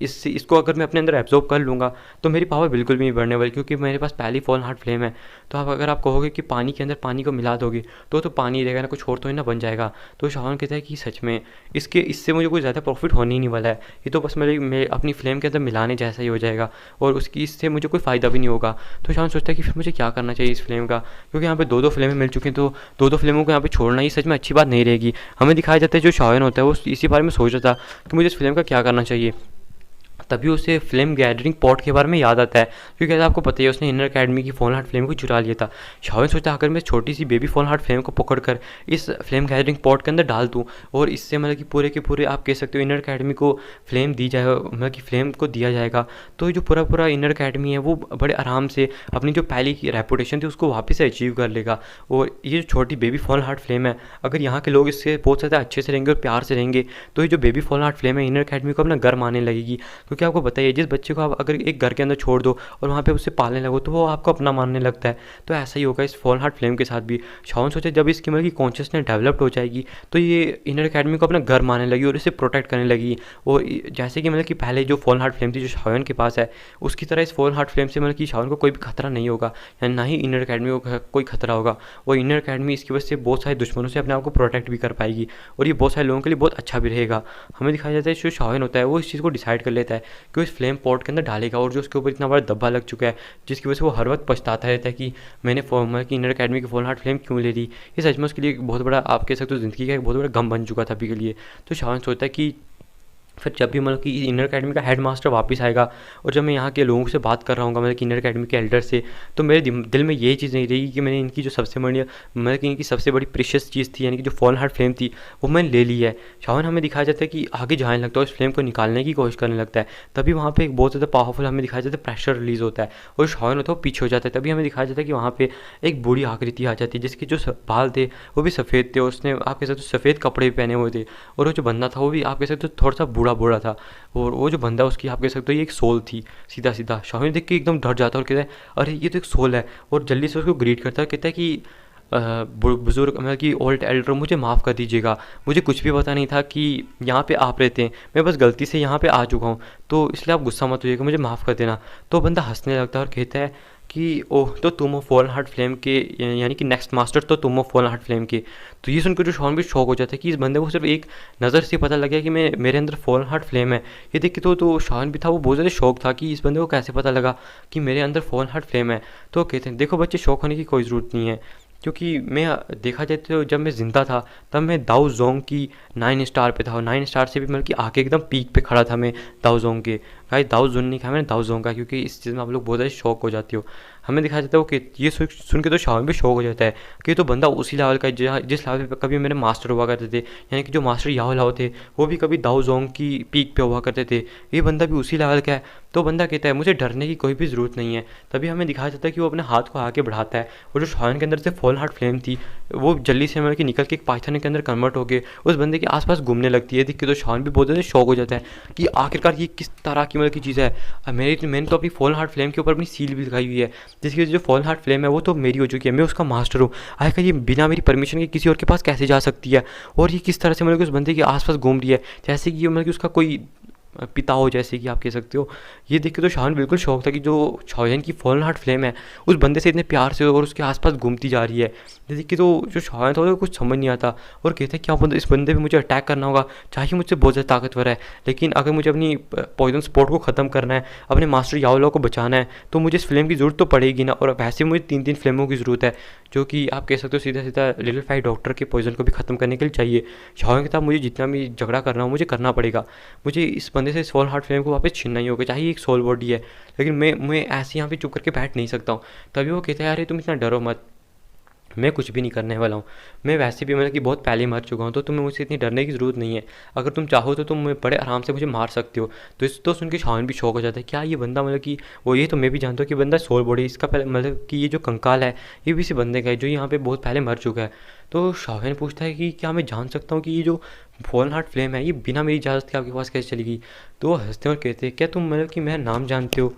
इसको अगर मैं अपने अंदर एब्जॉर्ब कर लूँगा तो मेरी पावर बिल्कुल भी नहीं बढ़ने वाली, क्योंकि मेरे पास पहली फॉल्न हार्ट फ्लेम है। तो अगर आप कहोगे कि पानी के अंदर पानी को मिला दोगे तो पानी रहेगा ना, कुछ और तो ही ना बन जाएगा। तो शावन कहता है कि सच में इससे मुझे कोई ज़्यादा प्रॉफिट होने ही नहीं वाला है, ये तो बस मैं अपनी फ्लेम के अंदर मिलाने जैसा ही हो जाएगा और इससे मुझे कोई फ़ायदा भी नहीं होगा। तो शावन सोचता है कि फिर मुझे क्या करना चाहिए इस फ्लेम का, क्योंकि यहाँ पे दो फ्लेमें मिल चुकी हैं, तो दो फ्लेमों को यहाँ पे छोड़ना ही सच में अच्छी बात नहीं रहेगी। हमें दिखाया जाता है जो शावन होता है वो इसी बारे में सोच रहा था कि मुझे इस फ्लेम का क्या करना चाहिए। तभी उसे फ्लेम गैदरिंग पॉट के बारे में याद आता है, क्योंकि आपको पता ही है उसने इनर अकेडमी की फॉल्न हार्ट फ्लेम को चुरा लिया था। शावन सोचता अगर मैं छोटी सी बेबी फॉल्न हार्ट फ्लेम को पकड़कर इस फ्लेम गैदरिंग पॉट के अंदर डाल दूँ और इससे मतलब कि पूरे के पूरे आप कह सकते हो इनर अकेडमी को फ्लेम दी जाए, मतलब कि फ्लेम को दिया जाएगा, तो जो पूरा इनर अकेडमी है वो बड़े आराम से अपनी जो पहले की रेपुटेशन थी उसको वापस से अचीव कर लेगा। और ये जो छोटी बेबी फॉल्न हार्ट फ्लेम है, अगर यहाँ के लोग इससे बहुत ज़्यादा अच्छे से रहेंगे और प्यार से रहेंगे तो ये जो बेबी फॉल्न हार्ट फ्लेम है इनर अकेडमी को अपना घर मानने लगेगी। क्योंकि आपको बताइए जिस बच्चे को आप अगर एक घर के अंदर छोड़ दो और वहाँ पे उसे पालने लगो तो वो आपको अपना मानने लगता है। तो ऐसा ही होगा इस फॉल्न हार्ट फ्लेम के साथ भी। शावन सोचे जब इसकी मतलब की कॉन्शियसनेस डेवलप्ड हो जाएगी तो ये इनर अकेडमी को अपना घर मानने लगी और इसे प्रोटेक्ट करने लगी। और जैसे कि मतलब कि पहले जो फॉल्न हार्ट फ्लेम थी जो शावन के पास है, उसकी तरह इस फॉल्न हार्ट फ्लेम से मतलब कि शावन को कोई भी खतरा नहीं होगा, या ना ही इनर अकेडमी को कोई खतरा होगा। और इनर अकेडमी इसकी वजह से बहुत सारे दुश्मनों से अपने आप को प्रोटेक्ट भी कर पाएगी और ये बहुत सारे लोगों के लिए बहुत अच्छा भी रहेगा। हमें दिखाया जाता है जो शावन होता है वो इस चीज़ को डिसाइड कर लेता है कि वो इस फ्लेम पॉट के अंदर डालेगा, और जो उसके ऊपर इतना बड़ा धब्बा लग चुका है जिसकी वजह से वो हर वक्त पछताता रहता है कि मैंने मतलब कि इनर अकेडमी की फॉल्न हार्ट फ्लेम क्यों ले ली। ये सच में उसके लिए बहुत बड़ा आप कह सकते हो ज़िंदगी का एक बहुत बड़ा गम बन चुका था अभी के लिए। तो शावन सोचता है कि फिर जब भी मतलब कि इनर अकेडमी का हेड मास्टर वापस आएगा और जब मैं यहाँ के लोगों से बात कर रहा हूँ मतलब कि इनर अकेडमी के एल्डर से, तो मेरे दिल में यही चीज़ नहीं रहेगी कि मैंने इनकी जो सबसे बड़ी मतलब कि इनकी सबसे बड़ी प्रीशियस चीज़ थी यानी कि जो फॉल्न हार्ट फ्लेम थी वो मैंने ले ली है। शावन हमें दिखाया जाता है कि आगे जाने लगता है, उस फ्लेम को निकालने की कोशिश करने लगता है। तभी वहाँ पर एक बहुत ज़्यादा पावरफुल हमें दिखाया जाता है प्रेशर रिलीज़ होता है और शावन होता है वो पीछे हो जाता है। तभी हमें दिखाया जाता है कि वहाँ पर एक बूढ़ी आकृति आ जाती है जिसके जो बाल थे वो भी सफ़ेद थे, उसने आप कह सकते हो सफ़ेद कपड़े भी पहने हुए थे, और वो जो बंदा था वो भी आप कह सकते हो थोड़ा सा बूढ़ा था। और वो जो बंदा उसकी आप कह सकते हो ये एक सोल थी सीधा। शावन देख के एकदम डर जाता है और कहता है अरे ये तो एक सोल है, और जल्दी से उसको ग्रीट करता है, कहता है कि बुज़ुर्ग मतलब कि ओल्ड एल्डर मुझे माफ़ कर दीजिएगा, मुझे कुछ भी पता नहीं था कि यहाँ पे आप रहते हैं, मैं बस गलती से यहाँ पे आ चुका हूँ, तो इसलिए आप गुस्सा मत होइएगा, मुझे माफ़ कर देना। तो बंदा हंसने लगता है और कहता है कि ओह तो तुम हो फॉल्न हार्ट फ्लेम के यानी कि नेक्स्ट मास्टर तो तुम हो फॉल्न हार्ट फ्लेम के। तो ये सुनकर जो शावन भी शौक हो जाता है कि इस बंदे को सिर्फ एक नज़र से पता लग गया कि मेरे अंदर फॉल्न हार्ट फ्लेम है। ये देख के तो शावन भी था वो बहुत ज़्यादा शौक था कि इस बंदे को कैसे पता लगा कि मेरे अंदर फॉल्न हार्ट फ्लेम है। तो कहते हैं देखो बच्चे शौक होने की कोई ज़रूरत नहीं है, क्योंकि मैं देखा जाए तो जब मैं ज़िंदा था तब मैं दाऊ जोंग की 9 स्टार पे था, और 9 स्टार से भी मतलब कि आके एकदम पीक पे खड़ा था मैं दाऊ जोंग के। भाई दाऊ जोन नहीं कहा मैंने, दाऊ जोंग का, क्योंकि इस चीज़ में आप लोग बहुत ज़्यादा शौक हो जाते हो। हमें दिखाया जाता है वो कि ये सुन के तो शावन भी शौक हो जाता है कि तो बंदा उसी लेवल का जिस लेवल पे कभी मेरे मास्टर हुआ करते थे, यानी कि जो मास्टर याओ लाओ थे वो भी कभी दाऊ जोंग की पीक पे हुआ करते थे, ये बंदा भी उसी लेवल का है। तो बंदा कहता है मुझे डरने की कोई भी ज़रूरत नहीं है। तभी हमें दिखाया जाता है कि वो अपने हाथ को आगे बढ़ाता है और जो शावन के अंदर से फॉल्न हार्ट फ्लेम थी वो जल्दी से मतलब कि निकल के एक पाइथन के अंदर कन्वर्ट होकर उस बंदे के आसपास घूमने लगती है। देख के तो शावन भी बहुत ज़्यादा शौक हो जाता है कि आखिरकार ये किस तरह की मतलब की चीज़ है। मैंने तो अपनी फॉल्न हार्ट फ्लेम के ऊपर अपनी सील भी लगाई हुई है, जिसकी जो फॉल्न हार्ट फ्लेम है वो तो मेरी हो चुकी है, मैं उसका मास्टर हूँ। आखिर ये बिना मेरी परमिशन के किसी और के पास कैसे जा सकती है, और ये किस तरह से मतलब कि उस बंदे के आसपास घूम रही है जैसे कि मतलब कि उसका कोई पिता हो, जैसे कि आप कह सकते हो। ये देख के तो शावन बिल्कुल शौक था कि जो शाओजन की फॉल्न हार्ट फ्लेम है उस बंदे से इतने प्यार से और उसके आसपास घूमती जा रही है। देख के तो जो शाओजन था वो कुछ समझ नहीं आता और कहते हैं क्या बंदा इस बंदे पे मुझे अटैक करना होगा, चाहे मुझसे बहुत ज़्यादा ताकतवर है, लेकिन अगर मुझे अपनी पॉइजन स्पॉट को ख़त्म करना है, अपने मास्टर याओ को बचाना है, तो मुझे इस फ्लेम की ज़रूरत तो पड़ेगी ना। और वैसे मुझे 3 फ्लेमों की ज़रूरत है जो कि आप कह सकते हो सीधा लिटिल फाई डॉक्टर के पॉइजन को भी ख़त्म करने के लिए चाहिए। शाओजन के साथ मुझे जितना भी झगड़ा करना हो मुझे करना पड़ेगा, मुझे इस बंदे से इस फॉल्न हार्ट फ्लेम को वापस छीनना ही होगा, चाहे एक सोल बॉडी है, लेकिन मैं ऐसे यहाँ पे चुप करके बैठ नहीं सकता हूँ। तभी वो कहता है अरे तुम इतना डरो मत, मैं कुछ भी नहीं करने वाला हूँ, मैं वैसे भी मतलब कि बहुत पहले मर चुका हूँ, तो तुम्हें मुझसे इतनी डरने की ज़रूरत नहीं है, अगर तुम चाहो तो तुम बड़े आराम से मुझे मार सकते हो। तो सुन के शावन भी शौक हो जाता है क्या ये बंदा मतलब कि वो, ये तो मैं भी जानता हूँ कि बंदा सोल बॉडी इसका पहले मतलब कि ये जो कंकाल है ये भी इसी बंदे का है जो यहाँ पे बहुत पहले मर चुका है। तो शावन पूछता है कि क्या मैं जान सकता हूँ कि ये जो फॉल्न हार्ट फ्लेम है ये बिना मेरी इजाज़त के आपके पास कैसे चलेगी। तो वो हंसते और कहते हैं क्या तुम मतलब कि मेरा नाम जानते हो।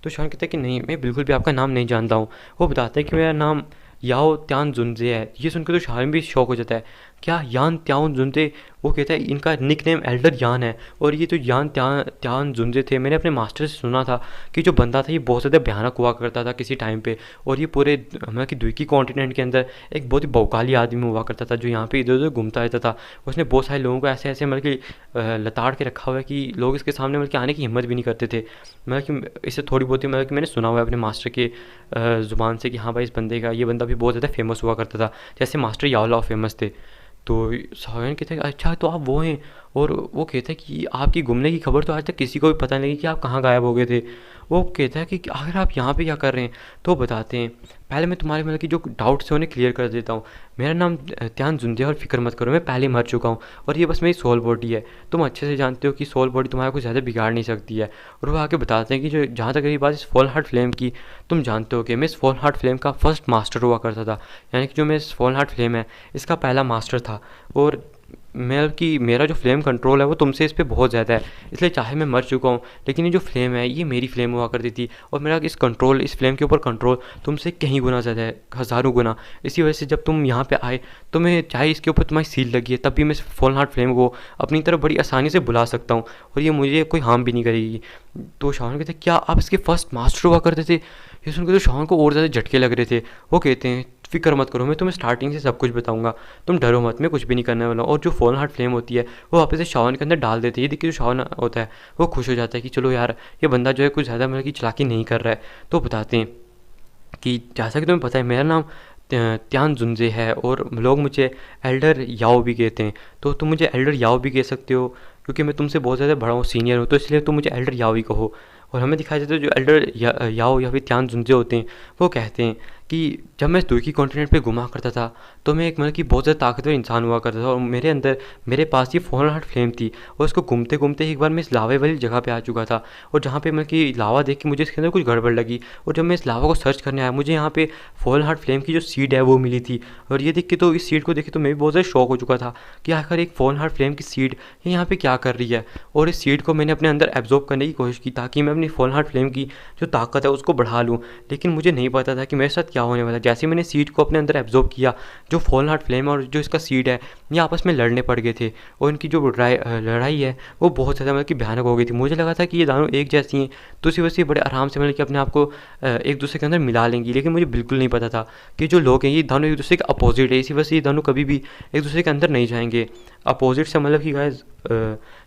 तो शान कहता है कि नहीं, मैं बिल्कुल भी आपका नाम नहीं जानता हूँ। वो बताता है कि मेरा नाम याओ त्यान जुनजे है। ये सुनकर तो शान भी शौक हो जाता है, क्या यान त्यान जुनजे? वो कहता है इनका निक नेम एल्डर यान है, और ये जो यान त्यान त्यान जुनजे थे, मैंने अपने मास्टर से सुना था कि जो बंदा था ये बहुत ज़्यादा भयानक हुआ करता था किसी टाइम पे, और ये पूरे मतलब कि द्वीकी कॉन्टिनेंट के अंदर एक बहुत ही भौकाली आदमी हुआ करता था जो यहाँ पे इधर उधर घूमता रहता था। उसने बहुत सारे लोगों को ऐसे ऐसे मतलब कि लताड़ के रखा हुआ है कि लोग इसके सामने मतलब कि आने की हिम्मत भी नहीं करते थे। मतलब कि इससे थोड़ी बहुत ही मतलब कि मैंने सुना हुआ है अपने मास्टर के ज़ुबान से कि हाँ भाई, इस बंदे का, ये बंदा भी बहुत ज़्यादा फेमस हुआ करता था, जैसे मास्टर याओलाओ फेमस थे। तो सावन कहते हैं अच्छा तो आप वो हैं। और वो कहता है कि आपकी घूमने की खबर तो आज तक किसी को भी पता नहीं लगी कि आप कहाँ गायब हो गए थे। वो कहता है कि आखिर आप यहाँ पे क्या कर रहे हैं? तो बताते हैं, पहले मैं तुम्हारे मतलब कि जो डाउट्स हैं उन्हें क्लियर कर देता हूँ। मेरा नाम त्यान जुंदे, और फिक्र मत करो, मैं पहले मर चुका हूँ, और ये बस मेरी सोल बॉडी है। तुम अच्छे से जानते हो कि सोल बॉडी तुम्हारा कुछ ज़्यादा बिगाड़ नहीं सकती है। और वो आके बताते हैं कि जो जहाँ तक रही बात इस फॉल हार्ट फ्लेम की, तुम जानते हो कि मैं इस फॉल हार्ट फ्लेम का फर्स्ट मास्टर हुआ करता था, यानी कि जो मैं इस फॉल हार्ट फ्लेम है इसका पहला मास्टर था। और मैं कि मेरा जो फ्लेम कंट्रोल है वो तुमसे इस पे बहुत ज़्यादा है, इसलिए चाहे मैं मर चुका हूँ लेकिन ये जो फ्लेम है ये मेरी फ्लेम हुआ करती थी, और मेरा इस फ्लेम के ऊपर कंट्रोल तुमसे कहीं गुना ज़्यादा है, हज़ारों गुना। इसी वजह से जब तुम यहाँ पे आए तो मैं चाहे इसके ऊपर तुम्हारी सील लगी है तब भी मैं इस फॉल हार्ट फ्लेम को अपनी तरफ बड़ी आसानी से बुला सकता हूँ, और ये मुझे कोई हार्म भी नहीं करेगी। तो शान कहते क्या आप इसके फर्स्ट मास्टर हुआ करते थे? ये सुनकर तो शान को और ज़्यादा झटके लग रहे थे। वो कहते हैं फिक्र मत करो, मैं तुम्हें स्टार्टिंग से सब कुछ बताऊंगा, तुम डरो मत, मैं कुछ भी नहीं करने वाला हूँ। और जो फॉल हार्ट फ्लेम होती है वो वापस से शावन के अंदर डाल देती है। ये देखिए जो शावन होता है वो खुश हो जाता है कि चलो यार, ये बंदा जो है कुछ ज़्यादा मतलब कि चालाकी नहीं कर रहा है। तो बताते हैं कि जैसा कि तुम्हें पता है मेरा नाम त्यान जुनजे है, और लोग मुझे एल्डर याओ भी कहते हैं। तो तुम मुझे एल्डर याओ भी कह सकते हो, क्योंकि मैं तुमसे बहुत ज़्यादा बड़ा हूँ, सीनियर हूँ, तो इसलिए तुम मुझे एल्डर याओ ही कहो। और हमें दिखाया जाता है जो एल्डर याओ या फिर त्यान जुनजे होते हैं वो कहते हैं कि जब मैं तुर्की कॉन्टिनेंट पे घुमा करता था तो मैं एक मतलब कि बहुत ज़्यादा ताकतवर इंसान हुआ करता था, और मेरे अंदर मेरे पास ये फॉल हार्ट फ्लेम थी, और उसको घूमते घूमते एक बार मैं इस लावे वाली जगह पे आ चुका था, और जहाँ पे मतलब कि लावा देख के मुझे इसके अंदर कुछ गड़बड़ लगी, और जब मैं इस लावा को सर्च करने आया मुझे यहाँ पे फॉल हार्ट फ्लेम की जो सीड है वो मिली थी। और ये देख के तो इस सीड को देख के तो मैं भी बहुत ज़्यादा शौक हो चुका था कि आखिर एक फॉल हार्ट फ्लेम की सीड ये यहाँ पे क्या कर रही है। और इस सीड को मैंने अपने अंदर एब्जॉर्ब करने की कोशिश की ताकि मैं अपनी फॉल हार्ट फ्लेम की जो ताकत है उसको बढ़ा लूँ, लेकिन मुझे नहीं पता था कि मेरे साथ क्या होने वाला है। जैसे मैंने सीड को अपने अंदर एब्जॉर्ब किया, जो फॉल हार्ट फ्लेम और जो इसका सीड है ये आपस में लड़ने पड़ गए थे, और इनकी जो लड़ाई है वो बहुत ज़्यादा मतलब कि भयानक हो गई थी। मुझे लगा था कि ये दोनों एक जैसी हैं तो इसी वजह से बड़े आराम से मतलब कि अपने आप को एक दूसरे के अंदर मिला लेंगी, लेकिन मुझे बिल्कुल नहीं पता था कि जो लोग हैं ये दोनों एक दूसरे के अपोजिट है, इसी वजह से ये दोनों कभी भी एक दूसरे के अंदर नहीं जाएंगे। अपोजिट से मतलब कि गाइस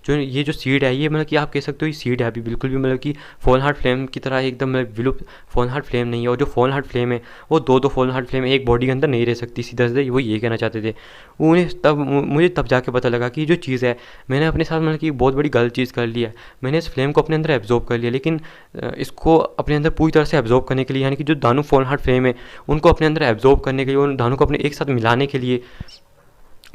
जो ये जो सीड है ये मतलब कि आप कह सकते हो ये सीड है अभी बिल्कुल भी मतलब कि फॉल हार्ट फ्लेम की तरह एकदम मतलब विलुप्त फॉल हार्ट फ्लेम नहीं है। और जो फॉल हार्ट फ्लेम है वो दो फॉल हार्ट फ्लेम एक बॉडी के अंदर नहीं रह सकती, सीधा सीधा वो ये कहना चाहते थे। उन्हें तब मुझे तब जाके पता लगा कि जो चीज़ है मैंने अपने साथ मतलब कि बहुत बड़ी गलत चीज़ कर ली है। मैंने इस फ्लेम को अपने अंदर एब्जॉर्ब कर लिया, लेकिन इसको अपने अंदर पूरी तरह से एब्जॉर्ब करने के लिए, यानी कि जो दानू फॉल हार्ट फ्लेम है उनको अपने अंदर एब्जॉर्ब करने के लिए, उन दानों को अपने एक साथ मिलाने के लिए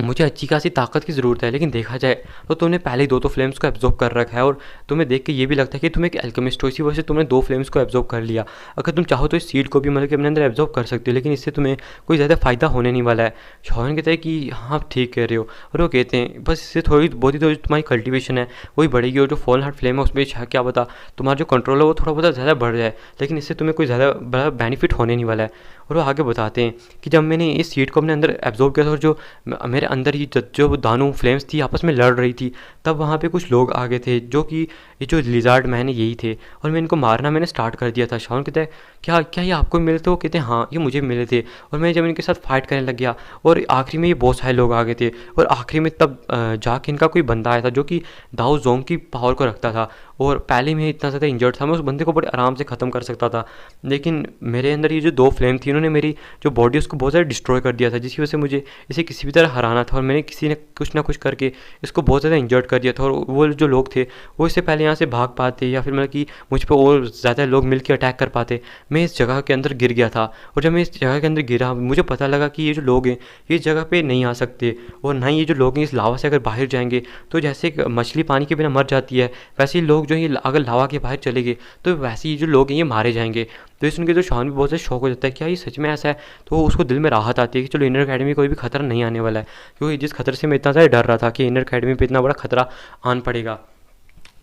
मुझे अच्छी खासी ताकत की ज़रूरत है। लेकिन देखा जाए तो तुमने पहले ही दो फ्लेम्स को एब्जॉर्ब कर रखा है, और तुम्हें देख के ये भी लगता है कि तुम एक एल्केमिस्ट हो, इसी वजह से तुमने दो फ्लेम्स को एब्जॉर्ब कर लिया। अगर तुम चाहो तो इस सीड को भी मतलब कि अपने अंदर एब्जॉर्ब कर सकते हो, लेकिन इससे तुम्हें कोई ज़्यादा फ़ायदा होने नहीं वाला है। शौहन कहते हैं कि हाँ आप ठीक कह रहे हो, और वो कहते हैं बस इससे थोड़ी बहुत ही तो तुम्हारी कल्टिवेशन है वही बढ़ेगी, और जो फॉल हार्ट फ्लेम है उसमें क्या पता तुम्हारा जो कंट्रोल है वो थोड़ा बहुत ज़्यादा बढ़ जाए, लेकिन इससे तुम्हें कोई ज़्यादा बड़ा बेनिफिट होने नहीं वाला है। और वो आगे बताते हैं कि जब मैंने इस सीड को अपने अंदर एब्जॉर्ब किया था, और जो मेरे अंदर ही जो दानों फ्लेम्स थी आपस में लड़ रही थी, तब वहाँ पे कुछ लोग आ गए थे जो कि ये जो लिजार्ड मैन यही थे, और मैं इनको मारना मैंने स्टार्ट कर दिया था। शान कहता है क्या क्या ये आपको मिले थे? वो कहते हैं हाँ ये मुझे मिले थे, और मैं जब इनके साथ फाइट करने लग गया और आखिरी में ये बहुत सारे लोग आ गए थे, और आखिरी में तब जाके इनका कोई बंदा आया था जो कि दाओ जोंग की पावर को रखता था, और पहले में इतना ज़्यादा इंजर्ड था मैं उस बंदे को बड़े आराम से ख़त्म कर सकता था, लेकिन मेरे अंदर ये जो दो फ्लेम थी इन्होंने मेरी जो बॉडी उसको बहुत ज़्यादा डिस्ट्रॉय कर दिया था, जिसकी वजह से मुझे इसे किसी भी तरह हराना था, और मैंने किसी ने कुछ ना कुछ करके इसको बहुत ज़्यादा इंजर्ड कर दिया था। और वो जो लोग थे वो इससे पहले यहाँ से भाग पाते या फिर मतलब कि मुझ पर और ज़्यादा लोग मिलकर अटैक कर पाते, मैं इस जगह के अंदर गिर गया था। और जब मैं इस जगह के अंदर गिरा मुझे पता लगा कि ये जो लोग हैं ये इस जगह पे नहीं आ सकते, और ना ही ये जो लोग हैं इस लावा से अगर बाहर जाएंगे तो जैसे एक मछली पानी के बिना मर जाती है, वैसे ही लोग जो ये अगर लावा के बाहर चले गए तो वैसे ही जो लोग हैं ये मारे जाएंगे। तो ये सुन के तो शॉन भी बहुत ज़्यादा शौक हो जाता है क्या ये सच में ऐसा है, तो उसको दिल में राहत आती है कि चलो इनर अकेडमी कोई भी खतरा नहीं आने वाला है, क्योंकि जिस खतरे से मैं इतना ज़्यादा डर रहा था कि इनर अकेडमी पे इतना बड़ा खतरा आन पड़ेगा।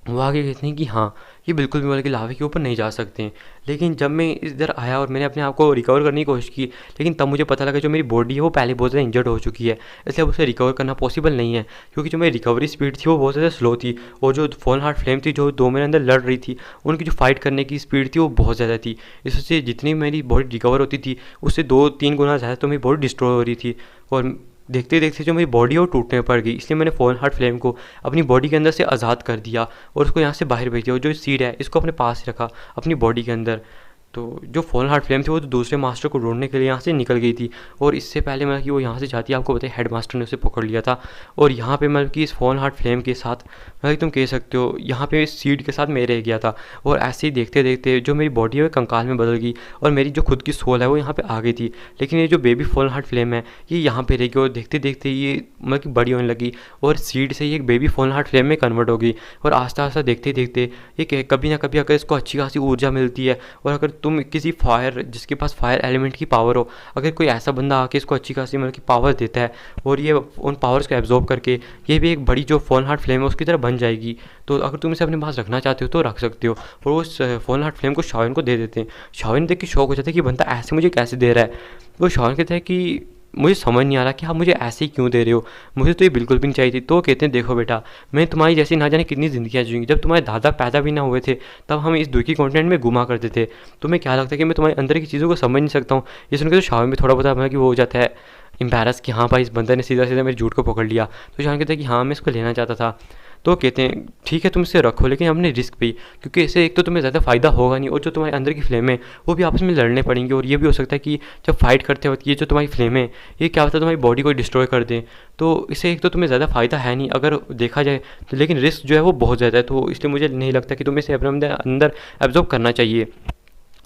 वो आगे कहते हैं कि हाँ, ये बिल्कुल भी मतलब कि लावे के ऊपर नहीं जा सकते हैं। लेकिन जब मैं इधर आया और मैंने अपने आप को रिकवर करने की कोशिश की, लेकिन तब मुझे पता लगा जो मेरी बॉडी है वो पहले बहुत ज़्यादा इंजर्ड हो चुकी है, इसलिए अब उसे रिकवर करना पॉसिबल नहीं है। क्योंकि जो मेरी रिकवरी स्पीड थी वो बहुत ज़्यादा स्लो थी, और जो फॉल हार्ट फ्लेम थी जो दो मेरे अंदर लड़ रही थी, उनकी जो फाइट करने की स्पीड थी वो बहुत ज़्यादा थी। इससे जितनी मेरी बॉडी रिकवर होती थी उससे 2-3 गुना ज़्यादा तो मेरी बॉडी डिस्ट्रॉय हो रही थी। और देखते देखते जो मेरी बॉडी है वो टूटने पड़ गई, इसलिए मैंने फॉल हार्ट फ्लेम को अपनी बॉडी के अंदर से आज़ाद कर दिया और उसको यहाँ से बाहर भेज दिया, और जो सीड है इसको अपने पास रखा अपनी बॉडी के अंदर। तो जो फॉल हार्ट फ्लेम थी वो तो दूसरे मास्टर को ढूंढने के लिए यहाँ से निकल गई थी, और इससे पहले मतलब कि वो यहाँ से जाती है, आपको पता है हेड मास्टर ने उसे पकड़ लिया था। और यहाँ पे मतलब कि इस फॉल हार्ट फ्लेम के साथ मतलब कि तुम कह सकते हो यहाँ पे इस सीड के साथ मैं रह गया था। और ऐसे ही देखते देखते जो मेरी बॉडी है वो कंकाल में बदल गई, और मेरी जो खुद की सोल है वो यहाँ पे आ गई थी। लेकिन ये जो बेबी फॉल हार्ट फ्लेम है ये यहाँ पे रह गई, और देखते देखते ये मतलब कि बड़ी होने लगी, और सीड से ये एक बेबी फॉल हार्ट फ्लेम में कन्वर्ट हो गई। और आस्ता आस्ता देखते देखते ये कभी ना कभी अगर इसको अच्छी खासी ऊर्जा मिलती है, और अगर तुम किसी फायर जिसके पास फायर एलिमेंट की पावर हो, अगर कोई ऐसा बंदा आके इसको अच्छी खासी मतलब कि पावर देता है, और ये उन पावर्स को एब्जॉर्ब करके ये भी एक बड़ी जो फॉल हार्ट फ्लेम है उसकी तरह बन जाएगी। तो अगर तुम इसे अपने पास रखना चाहते हो तो रख सकते हो। और उस फॉल हार्ट फ्लेम को शाओन को दे देते हैं। शाओन देख के शौक हो जाता है कि बंदा ऐसे मुझे कैसे दे रहा है। वो शाओन कहता है कि मुझे समझ नहीं आ रहा कि आप मुझे ऐसे ही क्यों दे रहे हो, मुझे तो ये बिल्कुल भी नहीं चाहिए थी। तो कहते हैं देखो बेटा, मैं तुम्हारी जैसी ना जाने कितनी ज़िंदगियाँ जीऊँगी, जब तुम्हारे दादा पैदा भी ना हुए थे तब हम इस दुखी कॉन्टिनेंट में घुमा करते थे। तुम्हें क्या लगता है कि मैं तुम्हारे अंदर की चीज़ों को समझ नहीं सकता हूँ। ये सुनकर तो शाओन में थोड़ा बहुत मतलब कि वो हो जाता है एम्बैरस कि हाँ भाई इस बंदे ने सीधा सीधा मेरे झूठ को पकड़ लिया। तो शाओन कहता है कि हाँ मैं इसको लेना चाहता था। तो कहते हैं ठीक है तुम इसे रखो, लेकिन हमने रिस्क भी, क्योंकि इससे एक तो तुम्हें ज़्यादा फ़ायदा होगा नहीं, और जो तुम्हारे अंदर की फ्लेम है वो भी आपस में लड़ने पड़ेंगे। और ये भी हो सकता है कि जब फाइट करते वक्त ये जो तुम्हारी फ्लेम है ये क्या होता है तुम्हारी बॉडी को डिस्ट्रॉय कर दें। तो इससे एक तो तुम्हें ज़्यादा फ़ायदा है नहीं अगर देखा जाए तो, लेकिन रिस्क जो है वो बहुत ज़्यादा है। तो इसलिए मुझे नहीं लगता कि तुम्हें इसे अपने अंदर एब्जॉर्ब करना चाहिए।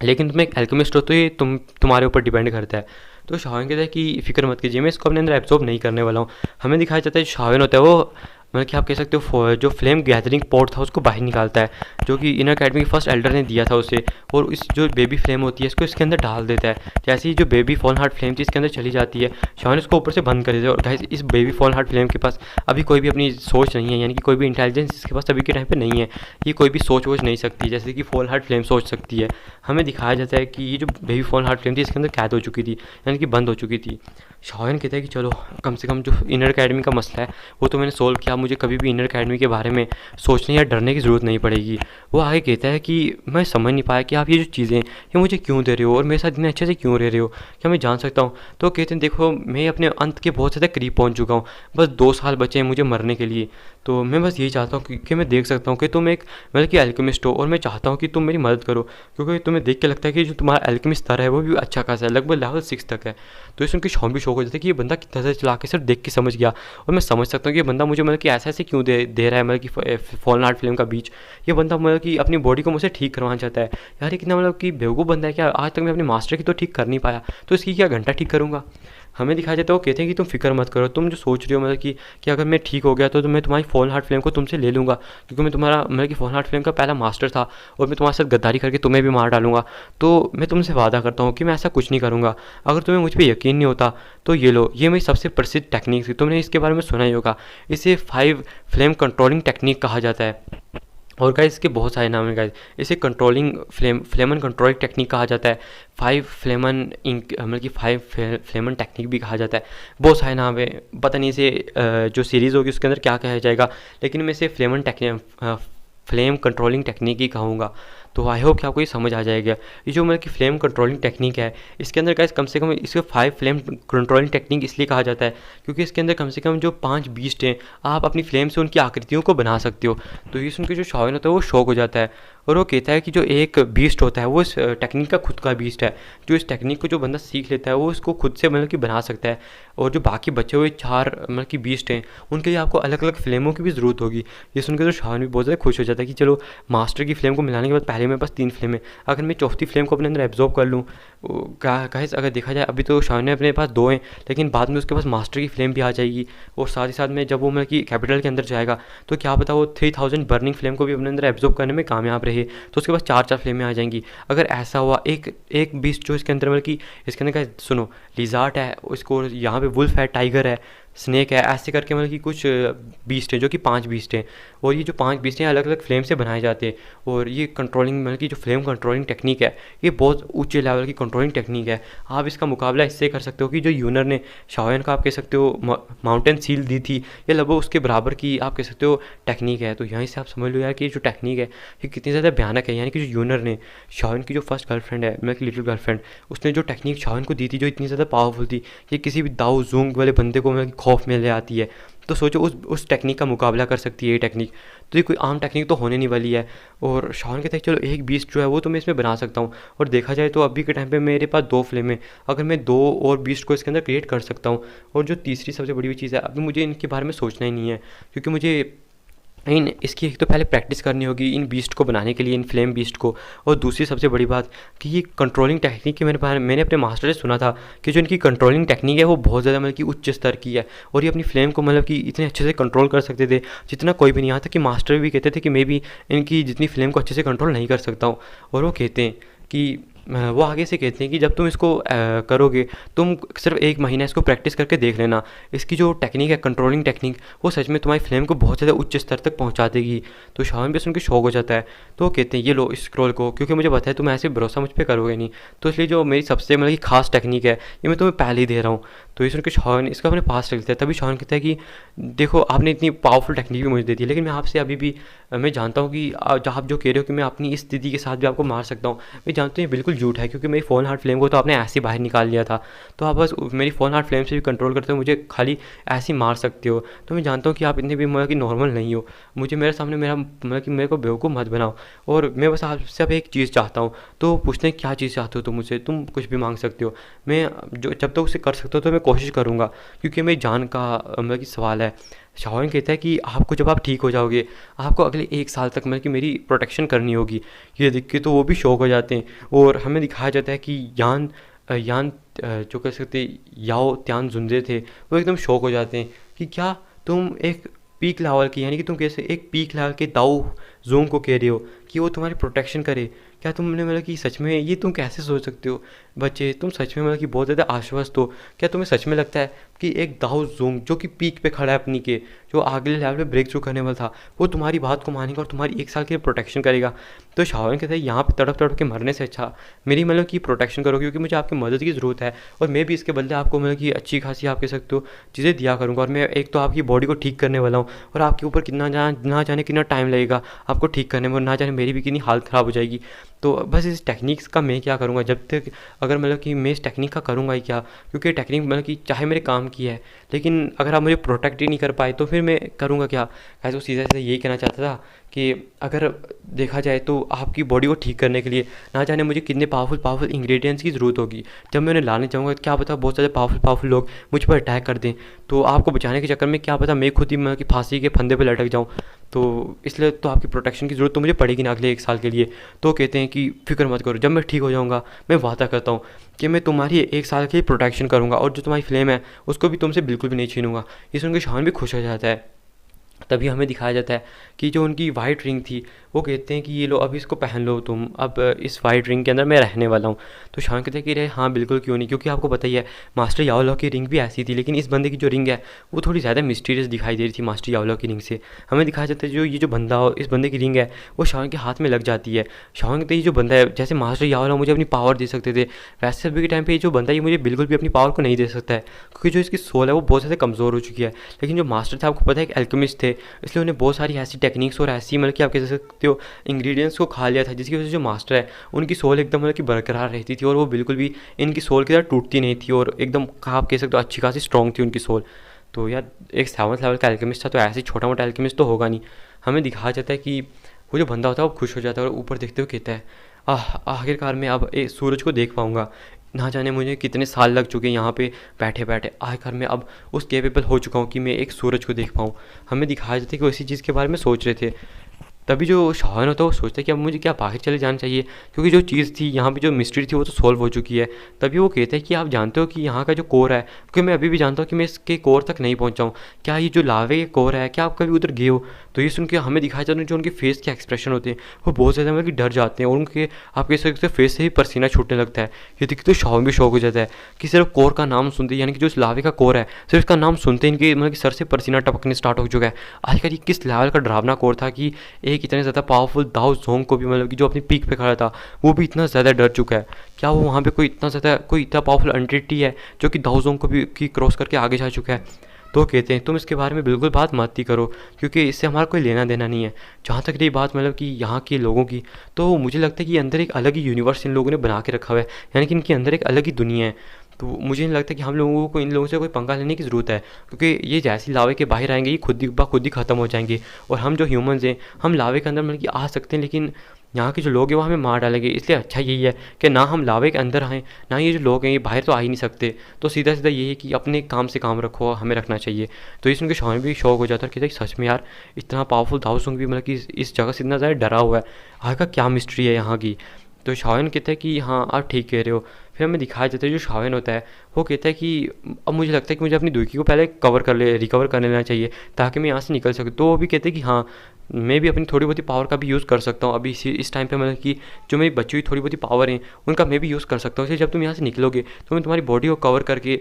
लेकिन तुम एक एल्केमिस्ट हो तो ये तुम्हारे ऊपर डिपेंड करता है। तो शाओन कहता है कि फ़िक्र मत कीजिए, मैं इसको अपने अंदर एब्जॉर्ब नहीं करने वाला हूँ। हमें दिखाया जाता है शाओन होता है वो मतलब कि आप कह सकते हो जो फ्लेम गैदरिंग पॉट था उसको बाहर निकालता है, जो कि इनर अकेडमी के फर्स्ट एल्डर ने दिया था उसे, और इस जो बेबी फ्लेम होती है इसको इसके अंदर डाल देता है। जैसे ही जो बेबी फॉल हार्ट फ्लेम थी इसके अंदर चली जाती है, शाओन इसको ऊपर से बंद कर देता है। और गाइस इस बेबी फॉल हार्ट फ्लेम के पास अभी कोई भी अपनी सोच नहीं है, यानी कि कोई भी इंटेलिजेंस इसके पास अभी के टाइम पर नहीं है। ये कोई भी सोच वोच नहीं सकती जैसे कि फॉल हार्ट फ्लेम सोच सकती है। हमें दिखाया जाता है कि ये जो बेबी फॉल हार्ट फ्लेम थी इसके अंदर कैद हो चुकी थी, यानी कि बंद हो चुकी थी। शाओन कहता है कि चलो कम से कम जो इनर अकेडमी का मसला है वो तो मैंने सोल्व किया, मुझे कभी भी इनर अकेडमी के बारे में सोचने या डरने की ज़रूरत नहीं पड़ेगी। वो आगे कहता है कि मैं समझ नहीं पाया कि आप ये जो चीज़ें ये मुझे क्यों दे रहे हो, और मेरे साथ इतने अच्छे से क्यों रह रहे हो, क्या मैं जान सकता हूँ। तो कहते हैं देखो मैं अपने अंत के बहुत ज़्यादा करीब पहुँच चुका हूँ, बस 2 साल बचे हैं मुझे मरने के लिए। तो मैं बस यही चाहता हूँ कि मैं देख सकता हूँ कि तुम एक मतलब कि एल्केमिस्ट हो, और मैं चाहता हूँ कि तुम मेरी मदद करो, क्योंकि तुम्हें देख के लगता है कि जो तुम्हारा एल्केमिस्ट स्तर है वो भी अच्छा खासा है, लगभग लेवल 6 तक है। तो इस उनकी शौक भी शौक हो जाता है कि ये बंदा कितना ज़्यादा चला के सिर्फ देख के समझ गया। और मैं समझ सकता हूँ कि ये बंदा मुझे मतलब कि ऐसा ऐसे क्यों दे रहा है, मतलब कि फॉलन हार्ट फ्लेम का बीच। ये बंदा मतलब कि अपनी बॉडी को मुझसे ठीक करवाना चाहता है। यार ये कितना मतलब कि बेवकूफ़ बंदा है, क्या आज तक मैं अपने मास्टर की तो ठीक कर नहीं पाया, तो इसकी क्या घंटा ठीक करूँगा। हमें दिखाया जाता है वो कहते हैं कि तुम फिक्र मत करो, तुम जो सोच रहे हो मतलब कि अगर मैं ठीक हो गया तो मैं तुम्हारी फॉल हार्ट फ्लेम को तुमसे ले लूँगा, क्योंकि मैं तुम्हारा मतलब कि फॉल हार्ट फ्लेम का पहला मास्टर था, और मैं तुम्हारे साथ गद्दारी करके तुम्हें भी मार डालूंगा। तो मैं तुमसे वादा करता हूँ कि मैं ऐसा कुछ नहीं करूँगा। अगर तुम्हें मुझ पर यकीन नहीं होता तो ये लो, ये मेरी सबसे प्रसिद्ध टेक्निक थी, तुमने इसके बारे में सुना ही होगा। इसे 5 फ्लेम कंट्रोलिंग टेक्निक कहा जाता है। और गाइस इसके बहुत सारे नाम हैं गाइस। इसे कंट्रोलिंग फ्लेमन कंट्रोलिंग टेक्निक कहा जाता है, 5 फ्लेमन इंक मतलब कि 5 फ्लेमन टेक्निक भी कहा जाता है। बहुत सारे नाम है, पता नहीं इसे जो सीरीज़ होगी उसके अंदर क्या कहा जाएगा, लेकिन मैं इसे फ्लेम कंट्रोलिंग टेक्निक ही कहूँगा। तो आई होप कि आपको ये समझ आ जाएगा। ये जो मतलब कि फ्लेम कंट्रोलिंग टेक्निक है इसके अंदर गाइस कम से कम इसको 5 फ्लेम कंट्रोलिंग टेक्निक इसलिए कहा जाता है क्योंकि इसके अंदर कम से कम जो 5 बीस्ट हैं आप अपनी फ्लेम से उनकी आकृतियों को बना सकते हो। तो ये सुन के जो शाओन होता है वो शौक हो जाता है, और वो कहता है कि जो एक बीस्ट होता है वो इस टेक्निक का खुद का बीस्ट है। जो इस टेक्निक को जो बंदा सीख लेता है वो इसको खुद से मतलब कि बना सकता है। और जो बाकी बचे हुए 4 मतलब कि बीस्ट हैं उनके लिए आपको अलग अलग फ्लेमों की भी ज़रूरत होगी। ये सुनकर तो शाओन भी बहुत ज़्यादा खुश हो जाता है कि चलो मास्टर की फ्लेम को मिलाने के बाद पहले मेरे पास 3 फ्लेम है, अगर मैं चौथी फ्लेम को अपने अंदर एब्जॉर्ब कर लूँ। गाइस अगर देखा जाए अभी तो शाओन ने अपने पास 2 हैं, लेकिन बाद में उसके पास मास्टर की फ्लेम भी आ जाएगी। और साथ ही साथ में जब वो मतलब कि कैपिटल के अंदर जाएगा तो क्या पता वो 3000 बर्निंग फ्लेम को भी अपने अंदर एब्जॉर्ब करने में कामयाब रहे, तो उसके पास 4 फ्लेमें आ जाएंगी। अगर ऐसा हुआ एक बीस्ट जो इसके अंदर मतलब कि इसके अंदर का सुनो लिजार्ट है, उसको यहाँ पे वुल्फ है, टाइगर है, स्नेक है, ऐसे करके मतलब कि कुछ बीस्ट हैं जो कि 5 बीस्ट हैं। और ये जो 5 बीस्ट हैं अलग अलग फ्लेम से बनाए जाते हैं। और ये कंट्रोलिंग मतलब कि जो फ्लेम कंट्रोलिंग टेक्निक है ये बहुत ऊंचे लेवल की कंट्रोलिंग टेक्निक है। आप इसका मुकाबला इससे कर सकते हो कि जो यूनर ने शाओयन का आप कह सकते हो माउंटेन सील दी थी, ये लगभग उसके बराबर की आप कह सकते हो टेक्निक है। तो यहीं से आप समझ लो यार कि जो टेक्निक है ये कितनी ज़्यादा भयानक है। यानी कि जो यूनर ने शाओयन की जो फर्स्ट गर्लफ्रेंड है मतलब कि लिटिल गर्लफ्रेंड, उसने जो टेक्निक शाओयन को दी थी जो इतनी ज़्यादा पावरफुल थी, ये किसी भी दाऊ जूंग वाले बंदे को मतलब कि खौफ में ले आती है। तो सोचो उस टेक्निक का मुकाबला कर सकती है ये टेक्निक। तो ये कोई आम टेक्निक तो होने नहीं वाली है। और शाओन कहता है चलो एक बीस्ट जो है वो तो मैं इसमें बना सकता हूँ। और देखा जाए तो अभी के टाइम पे मेरे पास 2 फ्लेम है, अगर मैं 2 और बीस्ट को इसके अंदर क्रिएट कर सकता हूँ। और जो तीसरी सबसे बड़ी चीज़ है, अभी मुझे इनके बारे में सोचना ही नहीं है, क्योंकि मुझे इन इसकी एक तो पहले प्रैक्टिस करनी होगी इन बीस्ट को बनाने के लिए, इन फ्लेम बीस्ट को। और दूसरी सबसे बड़ी बात कि ये कंट्रोलिंग टेक्निक की मैंने अपने मास्टर से सुना था कि जो इनकी कंट्रोलिंग टेक्निक है वो बहुत ज़्यादा मतलब कि उच्च स्तर की है। और ये अपनी फ्लेम को मतलब कि इतने अच्छे से कंट्रोल कर सकते थे जितना कोई भी नहीं। यहाँ तक कि मास्टर भी कहते थे कि मैं भी इनकी जितनी फ्लेम को अच्छे से कंट्रोल नहीं कर सकता हूँ। और वो कहते हैं कि वो आगे से कहते हैं कि जब तुम इसको करोगे, तुम सिर्फ 1 महीना इसको प्रैक्टिस करके देख लेना। इसकी जो टेक्निक है कंट्रोलिंग टेक्निक, वो सच में तुम्हारी फ्लेम को बहुत ज़्यादा उच्च स्तर तक पहुंचा देगी। तो शाओन भी सुन के शौक हो जाता है। तो वो कहते हैं ये लो इस स्क्रॉल को, क्योंकि मुझे पता है तुम ऐसे भरोसा मुझ पर करोगे नहीं, तो इसलिए जो मेरी सबसे मतलब कि खास टेक्निक है ये मैं तुम्हें पहले ही दे रहा हूँ। तो ये सुन के शाओन इसका अपने पास रखता है। तभी शाओन कहता है कि देखो आपने इतनी पावरफुल टेक्निक भी मुझे दे दी, लेकिन मैं आपसे अभी भी मैं जानता हूँ कि आप जो कह रहे हो कि मैं अपनी इस स्थिति के साथ भी आपको मार सकता हूँ, मैं जानता हूँ ये बिल्कुल झूठ है, क्योंकि मेरी फ़ोन हार्ट फ्लेम को तो आपने ऐसे ही बाहर निकाल लिया था। तो आप बस मेरी फ़ोन हार्ट फ्लेम से भी कंट्रोल करते हो, मुझे खाली ऐसे ही मार सकते हो। तो मैं जानता हूँ कि आप इतने भी मतलब कि नॉर्मल नहीं हो। मुझे मेरे सामने मेरा मतलब कि मेरे को बेवकूफ़ मत बनाओ। और मैं बस आपसे अब एक चीज़ चाहता हूँ। तो पूछते हैं क्या चीज़ चाहते हो तुम मुझसे? तुम कुछ भी मांग सकते हो, मैं जो जब तक उसे कर सकता हूँ तो मैं कोशिश करूँगा, क्योंकि मेरी जान का मतलब कि सवाल है। शाओन कहता है कि आपको जब आप ठीक हो जाओगे, आपको अगले 1 साल तक मतलब कि मेरी प्रोटेक्शन करनी होगी। ये देख के तो वो भी शौक हो जाते हैं। और हमें दिखाया जाता है कि यान जो कह सकते याओ त्यान जुंदे थे, वो एकदम शौक हो जाते हैं कि क्या तुम एक पीक लेवल की, यानी कि तुम कैसे एक पीक लेवल के दाऊ जोंग को कह रहे हो कि वो तुम्हारी प्रोटेक्शन करे? क्या तुमने मतलब कि सच में ये तुम कैसे सोच सकते हो? बच्चे तुम सच में मतलब कि बहुत ज़्यादा आश्वस्त हो? क्या तुम्हें सच में लगता है कि एक दाऊ जोंग जो कि पीक पे खड़ा है अपनी के, जो अगले लेवल पे ब्रेक थ्रू करने वाला था, वो तुम्हारी बात को मानेगा और तुम्हारी 1 साल के लिए प्रोटेक्शन करेगा? तो शाओन कहता है यहाँ पे तड़प तड़प के मरने से अच्छा मेरी मतलब कि प्रोटेक्शन करो, क्योंकि मुझे आपकी मदद की ज़रूरत है। और मैं भी इसके बदले आपको मतलब कि अच्छी खासी आप कह सकते हो चीज़ें दिया करूँगा। और मैं एक तो आपकी बॉडी को ठीक करने वाला हूँ, और आपके ऊपर ना जाने कितना टाइम लगेगा आपको ठीक करने में, और ना जाने मेरी भी कितनी हालत ख़राब हो जाएगी। तो बस इस टेक्निक्स का मैं क्या करूँगा जब तक, अगर मतलब कि मैं इस टेक्निक का करूँगा ही क्या, क्योंकि टेक्निक मतलब कि चाहे मेरे काम की है, लेकिन अगर आप मुझे प्रोटेक्ट ही नहीं कर पाए तो फिर मैं करूँगा क्या? ऐसे वो सीधा सीधा यही कहना चाहता था कि अगर देखा जाए तो आपकी बॉडी को ठीक करने के लिए ना जाने मुझे कितने पावरफुल इंग्रेडिएंट्स की ज़रूरत होगी। जब मैं उन्हें लाने जाऊँगा क्या पता बहुत ज़्यादा पावरफुल लोग मुझ पर अटैक कर दें, तो आपको बचाने के चक्कर में क्या पता मैं खुद ही मतलब कि फांसी के फंदे पर लटक जाऊँ। तो इसलिए तो आपकी प्रोटेक्शन की ज़रूरत तो मुझे पड़ेगी ना अगले 1 साल के लिए। तो कहते हैं कि फ़िक्र मत करो, जब मैं ठीक हो जाऊँगा मैं वादा करता हूँ कि मैं तुम्हारी 1 साल की प्रोटेक्शन करूँगा, और जो तुम्हारी फ्लेम है उसको भी तुमसे बिल्कुल भी नहीं छीनूँगा। ये सुन के शान भी खुश हो जाता है। तभी हमें दिखाया जाता है कि जो उनकी वाइट रिंग थी, वो कहते हैं कि ये लो अभी इसको पहन लो तुम, अब इस वाइट रिंग के अंदर मैं रहने वाला हूँ। तो शान कहते हैं कि रे हाँ बिल्कुल क्यों नहीं, क्योंकि आपको पता ही है मास्टर याओलॉ की रिंग भी ऐसी थी, लेकिन इस बंदे की जो रिंग है वो थोड़ी ज़्यादा मिस्टीरियस दिखाई दे रही थी मास्टर याओलॉ की रिंग से। हमें दिखाया जाता है जो ये जो बंदा हो, इस बंदे की रिंग है वो शान के हाथ में लग जाती है। शान कहते हैं ये जो बंदा है, जैसे मास्टर याओलॉ मुझे अपनी पावर दे सकते थे, वैसे अभी के टाइम पर ये जो बंदा है ये मुझे बिल्कुल भी अपनी पावर को नहीं दे सकता है, क्योंकि जो इसकी सोल है वो बहुत ज़्यादा कमज़ोर हो चुकी है। लेकिन जो मास्टर थे आपको पता है एक एल्केमिस्ट थे, इसलिए उन्हें बहुत सारी ऐसी टेक्निक्स और ऐसी मतलब कि आप कह सकते हो इंग्रेडिएंट्स को खा लिया था, जिसकी वजह से जो मास्टर है उनकी सोल एकदम मतलब कि बरकरार रहती थी, और वो बिल्कुल भी इनकी सोल की तरह टूटती नहीं थी, और एकदम आप कह सकते हो अच्छी खासी स्ट्रॉन्ग थी उनकी सोल। तो यार एक 7th लेवल का एल्केमिस्ट था, तो ऐसे छोटा मोटा एल्केमिस्ट तो होगा नहीं। हमें दिखाया जाता है कि वो जो बंदा होता है वो खुश हो जाता है और ऊपर देखते हुए कहता है आखिरकार मैं अब सूरज को देख पाऊँगा। ना जाने मुझे कितने साल लग चुके हैं यहाँ पे बैठे बैठे, आखिर मैं अब उस केपेबल हो चुका हूँ कि मैं एक सूरज को देख पाऊँ। हमें दिखाया जाता है कि वो इसी चीज़ के बारे में सोच रहे थे। तभी जो शाहन होता है वो सोचता है कि अब मुझे क्या बाहर चले जाना चाहिए, क्योंकि जो चीज़ थी यहाँ पे, जो मिस्ट्री थी वो तो सॉल्व हो चुकी है। तभी वो कहते हैं कि आप जानते हो कि यहाँ का जो कोर है, क्योंकि मैं अभी भी जानता हूँ कि मैं इसके कोर तक नहीं पहुँचा हूँ, क्या ये जो लावे के कोर है, क्या आप कभी उधर गए हो? तो ये सुन के हमें दिखाया जाता है जो उनके फेस के एक्सप्रेशन होते हैं वो बहुत ज़्यादा मतलब कि डर जाते हैं, और उनके आप कह सकते हो फेस से ही पसीना छूटने लगता है। ये देखिए तो शाहन भी शौक हो जाता है कि सिर्फ कोर का नाम सुनते, यानी कि जो इस लावे का कोर है, सिर्फ इसका नाम सुनते इनके मतलब कि सर से पसीना टपकने स्टार्ट हो चुका है। आजकल ये किस लेवल का डरावना कोर था कि एक इतने ज़्यादा पावरफुल दाओ जोंग को भी मतलब कि जो अपनी पीक पे खड़ा था वो भी इतना ज़्यादा डर चुका है। क्या वो वहाँ पे कोई इतना पावरफुल एंटिटी है जो कि दाओ जोंग को भी की क्रॉस करके आगे जा चुका है? तो कहते हैं तुम इसके बारे में बिल्कुल बात मत ही करो, क्योंकि इससे हमारा कोई लेना देना नहीं है। जहाँ तक रही बात मतलब कि यहाँ के लोगों की, तो मुझे लगता है कि अंदर एक अलग ही यूनिवर्स इन लोगों ने बना के रखा हुआ है, यानी कि इनके अंदर एक अलग ही दुनिया है। तो मुझे नहीं लगता कि हम लोगों को इन लोगों से कोई पंगा लेने की ज़रूरत है, क्योंकि ये जैसे ही लावे के बाहर आएंगे ये खुद ही ख़त्म हो जाएंगे। और हम जो ह्यूमंस हैं हम लावे के अंदर मतलब कि आ सकते हैं, लेकिन यहाँ के जो लोग हैं वो हमें मार डालेंगे। इसलिए अच्छा यही है कि ना हम लावे के अंदर आएँ, ना ये जो लोग हैं ये बाहर तो आ ही नहीं सकते। तो सीधा सीधा यही है कि अपने काम से काम रखो, हमें रखना चाहिए। तो इसमें शौन भी शौक हो जाता है कि सच में यार इतना पावरफुल दाऊसुंग भी मतलब कि इस जगह से इतना ज़्यादा डरा हुआ है, आगे का क्या मिस्ट्री है यहाँ की। तो शाओन कहता है कि हाँ आप ठीक कह रहे हो। फिर हमें दिखाया जाता है जो शाओन होता है वो कहता है कि अब मुझे लगता है कि मुझे अपनी दुखी को पहले रिकवर कर लेना चाहिए ताकि मैं यहाँ से निकल सकूँ। तो वो भी कहते हैं कि हाँ मैं भी अपनी थोड़ी बहुत पावर का भी यूज़ कर सकता हूँ अभी इस टाइम पे, मतलब कि जो मेरी बची हुई थोड़ी बहुत पावर हैं उनका मैं भी यूज़ कर सकता हूँ। इसलिए जब तुम यहाँ से निकलोगे तो मैं तुम्हारी बॉडी को कवर करके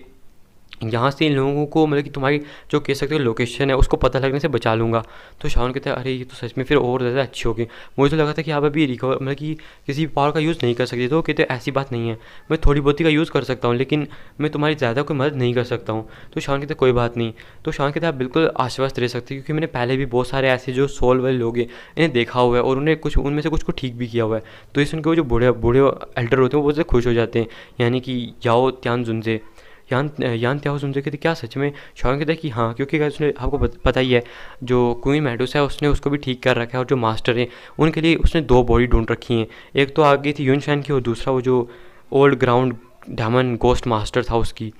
यहाँ से इन लोगों को मतलब कि तुम्हारी जो कह सकते हो लोकेशन है उसको पता लगने से बचा लूँगा। तो शाओन कहता है अरे ये तो सच में फिर और ज़्यादा अच्छी होगी। मुझे तो लगा था कि आप अभी रिकवर मतलब कि किसी भी पावर का यूज़ नहीं कर सकते। तो वो कहते ऐसी बात नहीं है, मैं थोड़ी बहुत ही का यूज़ कर सकता हूँ, लेकिन मैं तुम्हारी ज़्यादा कोई मदद नहीं कर सकता हूँ। तो शाओन कहते कोई बात नहीं। तो शाओन कहते आप बिल्कुल आश्वस्त रह सकते हैं, क्योंकि मैंने पहले भी बहुत सारे ऐसे जो सोल वाले लोग हैं इन्हें देखा हुआ है और उन्हें कुछ उनमें से कुछ को ठीक भी किया हुआ है। तो इस उनके वो जो बूढ़े बूढ़े एल्डर होते हैं वो बहुत खुश हो जाते हैं, यानी कि याओ त्यान जुनजे यान त्याओ सुनते कहते क्या सच में? शाओन कहता है कि हाँ, क्योंकि उसने आपको पता ही है जो क्वीन मेडुस है उसने उसको भी ठीक कर रखा है, और जो मास्टर हैं उनके लिए उसने 2 बॉडी ढूंढ रखी हैं। एक तो आगे थी यूनशान की और दूसरा वो जो old ground diamond ghost master था उसकी।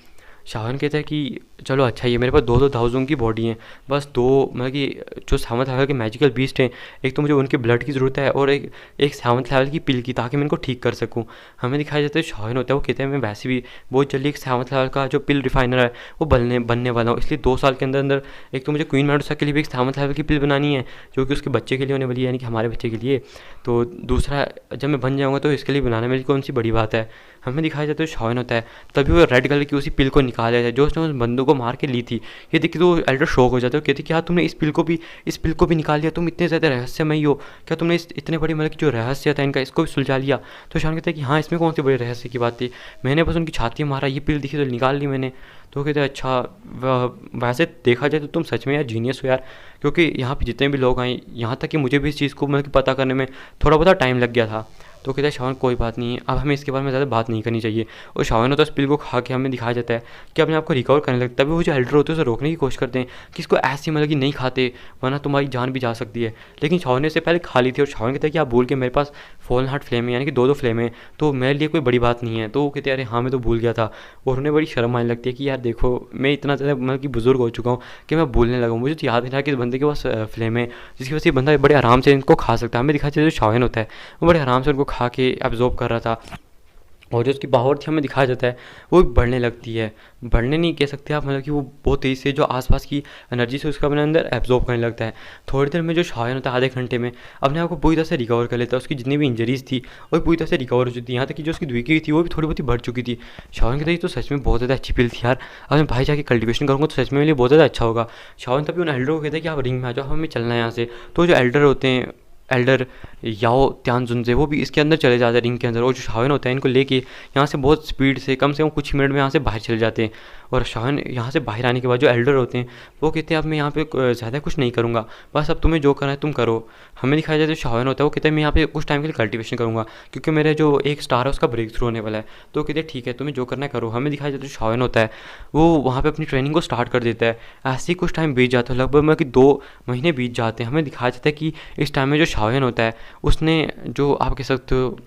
शाहन कहता है कि चलो अच्छा ये मेरे पास 2 दाऊजों की बॉडी हैं, बस 2 मतलब कि जो 7th लेवल के मैजिकल बीस्ट हैं, एक तो मुझे उनके ब्लड की ज़रूरत है और एक 7th लेवल की पिल की, ताकि मैं इनको ठीक कर सकूं। हमें दिखाया जाता है शाहन होता है वो कहते हैं मैं वैसे भी बहुत जल्दी एक 7th लेवल का जो पिल रिफाइनर है वो बनने वाला हूँ, इसलिए 2 साल के अंदर अंदर एक तो मुझे क्वीन मेडुसा के लिए भी एक 7th लेवल की पिल बनानी है जो कि उसके बच्चे के लिए होने वाली है, यानी कि हमारे बच्चे के लिए। तो दूसरा जब मैं बन जाऊँगा तो इसके लिए बनाना मेरी कौन सी बड़ी बात है। हमें दिखाया जाता है शाओन होता है तभी वो रेड कलर की उसी पिल को निकाला जाए जो उसने उस बंदूक को मार के ली थी। ये देखिए तो एल्डर शॉक हो जाते हो, कहते क्या तुमने इस पिल को भी निकाल लिया, तुम इतने ज़्यादा रहस्यमयी हो, क्या तुमने इस इतने बड़ी मतलब कि जो रहस्य था इनका इसको भी सुलझा लिया? तो शाओन कहता है कि हाँ इसमें कौन सी बड़ी रहस्य की बात थी, मैंने बस उनकी छाती मारा, ये पिल दिखी तो निकाल ली मैंने। तो कहते हैं अच्छा वैसे देखा जाए तो तुम सच में यार जीनियस हो यार, क्योंकि यहाँ पे जितने भी लोग आए यहाँ तक कि मुझे भी इस चीज़ को मतलब कि पता करने में थोड़ा बहुत टाइम लग गया था। तो कहता है शाओन कोई बात नहीं है, अब हमें इसके बारे में ज़्यादा बात नहीं करनी चाहिए। और शाओन होता है उस पिल को खा के हमें दिखाया जाता है कि अपने आप को रिकवर करने लगता है। तभी वो जो एल्डर होते हैं उसे रोकने की कोशिश करते हैं कि इसको ऐसी मतलब कि नहीं खाते वरना तुम्हारी जान भी जा सकती है, लेकिन शाओन ने इससे पहले खा ली थी। और शाओन कहता है कि आप भूल के मेरे पास फॉलन हार्ट फ्लेम है, यानी कि 2 फ्लेम है, तो मेरे लिए कोई बड़ी बात नहीं है। तो वो कहते हैं अरे हाँ मैं तो भूल गया था। और उन्हें बड़ी शर्म आने लगती है कि यार देखो मैं इतना ज़्यादा मतलब कि बुजुर्ग हो चुका हूँ कि मैं भूलने लगा हूँ, मुझे तो याद नहीं रहा कि इस बंदे के पास फ्लेम है, जिसकी वजह से बंदा बड़े आराम से इनको खा सकता है। हमें दिखाई जो शाओन होता है वो बड़े आराम से उनको खा के एब्जॉर्ब कर रहा था, और जो उसकी पावर थी हमें दिखाया जाता है वो भी बढ़ने लगती है। बढ़ने नहीं कह सकते आप, मतलब कि वो बहुत तेज़ी से जो आसपास की एनर्जी से उसका अपने अंदर एब्जॉर्ब करने लगता है। थोड़ी देर में जो शाओन होता है आधे घंटे में अपने आप को पूरी तरह से रिकवर कर लेता है, उसकी जितनी भी इंजरीज थी वो पूरी तरह से रिकवर हो चुकी थी, यहाँ तक कि जो उसकी दुखी थी वो भी थोड़ी बहुत ही बढ़ चुकी थी। शाओन कहता है तो सच में बहुत ज़्यादा अच्छी पिल थी यार, अब मैं भाई जाके कल्टिवेशन करूँगा तो सच में मेरे लिए बहुत ज़्यादा अच्छा होगा। शाओन तभी उन एल्डर को कहता है कि आप रिंग में आ जाओ, हमें चलना है यहाँ से। तो जो एल्डर होते हैं एल्डर याओ त्यान जुनजे वो भी इसके अंदर चले जाते हैं रिंग के अंदर, और जो शाओन होता है इनको लेके यहाँ से बहुत स्पीड से कम कुछ मिनट में यहाँ से बाहर चले जाते हैं। और शाओन यहाँ से बाहर आने के बाद जो एल्डर होते हैं वो कहते हैं अब मैं यहाँ पे ज़्यादा कुछ नहीं करूँगा, बस अब तुम्हें जो करना है तुम करो। हमें दिखाया जाए जो शाओन होता है वो कहते हैं मैं यहाँ पे कुछ टाइम के लिए कल्टिवेशन करूँगा, क्योंकि मेरा जो एक स्टार है उसका ब्रेक थ्रू होने वाला है। तो कहते हैं ठीक है तुम्हें जो करना है करो। हमें दिखाया जाए जो शाओन होता है वो वहाँ पर अपनी ट्रेनिंग को स्टार्ट कर देता है। ऐसे ही कुछ टाइम बीत जाता है, लगभग मतलब कि 2 महीने बीत जाते हैं। हमें दिखाया जाता है कि इस टाइम में जो शाओन होता है उसने जो आप कह सकते हो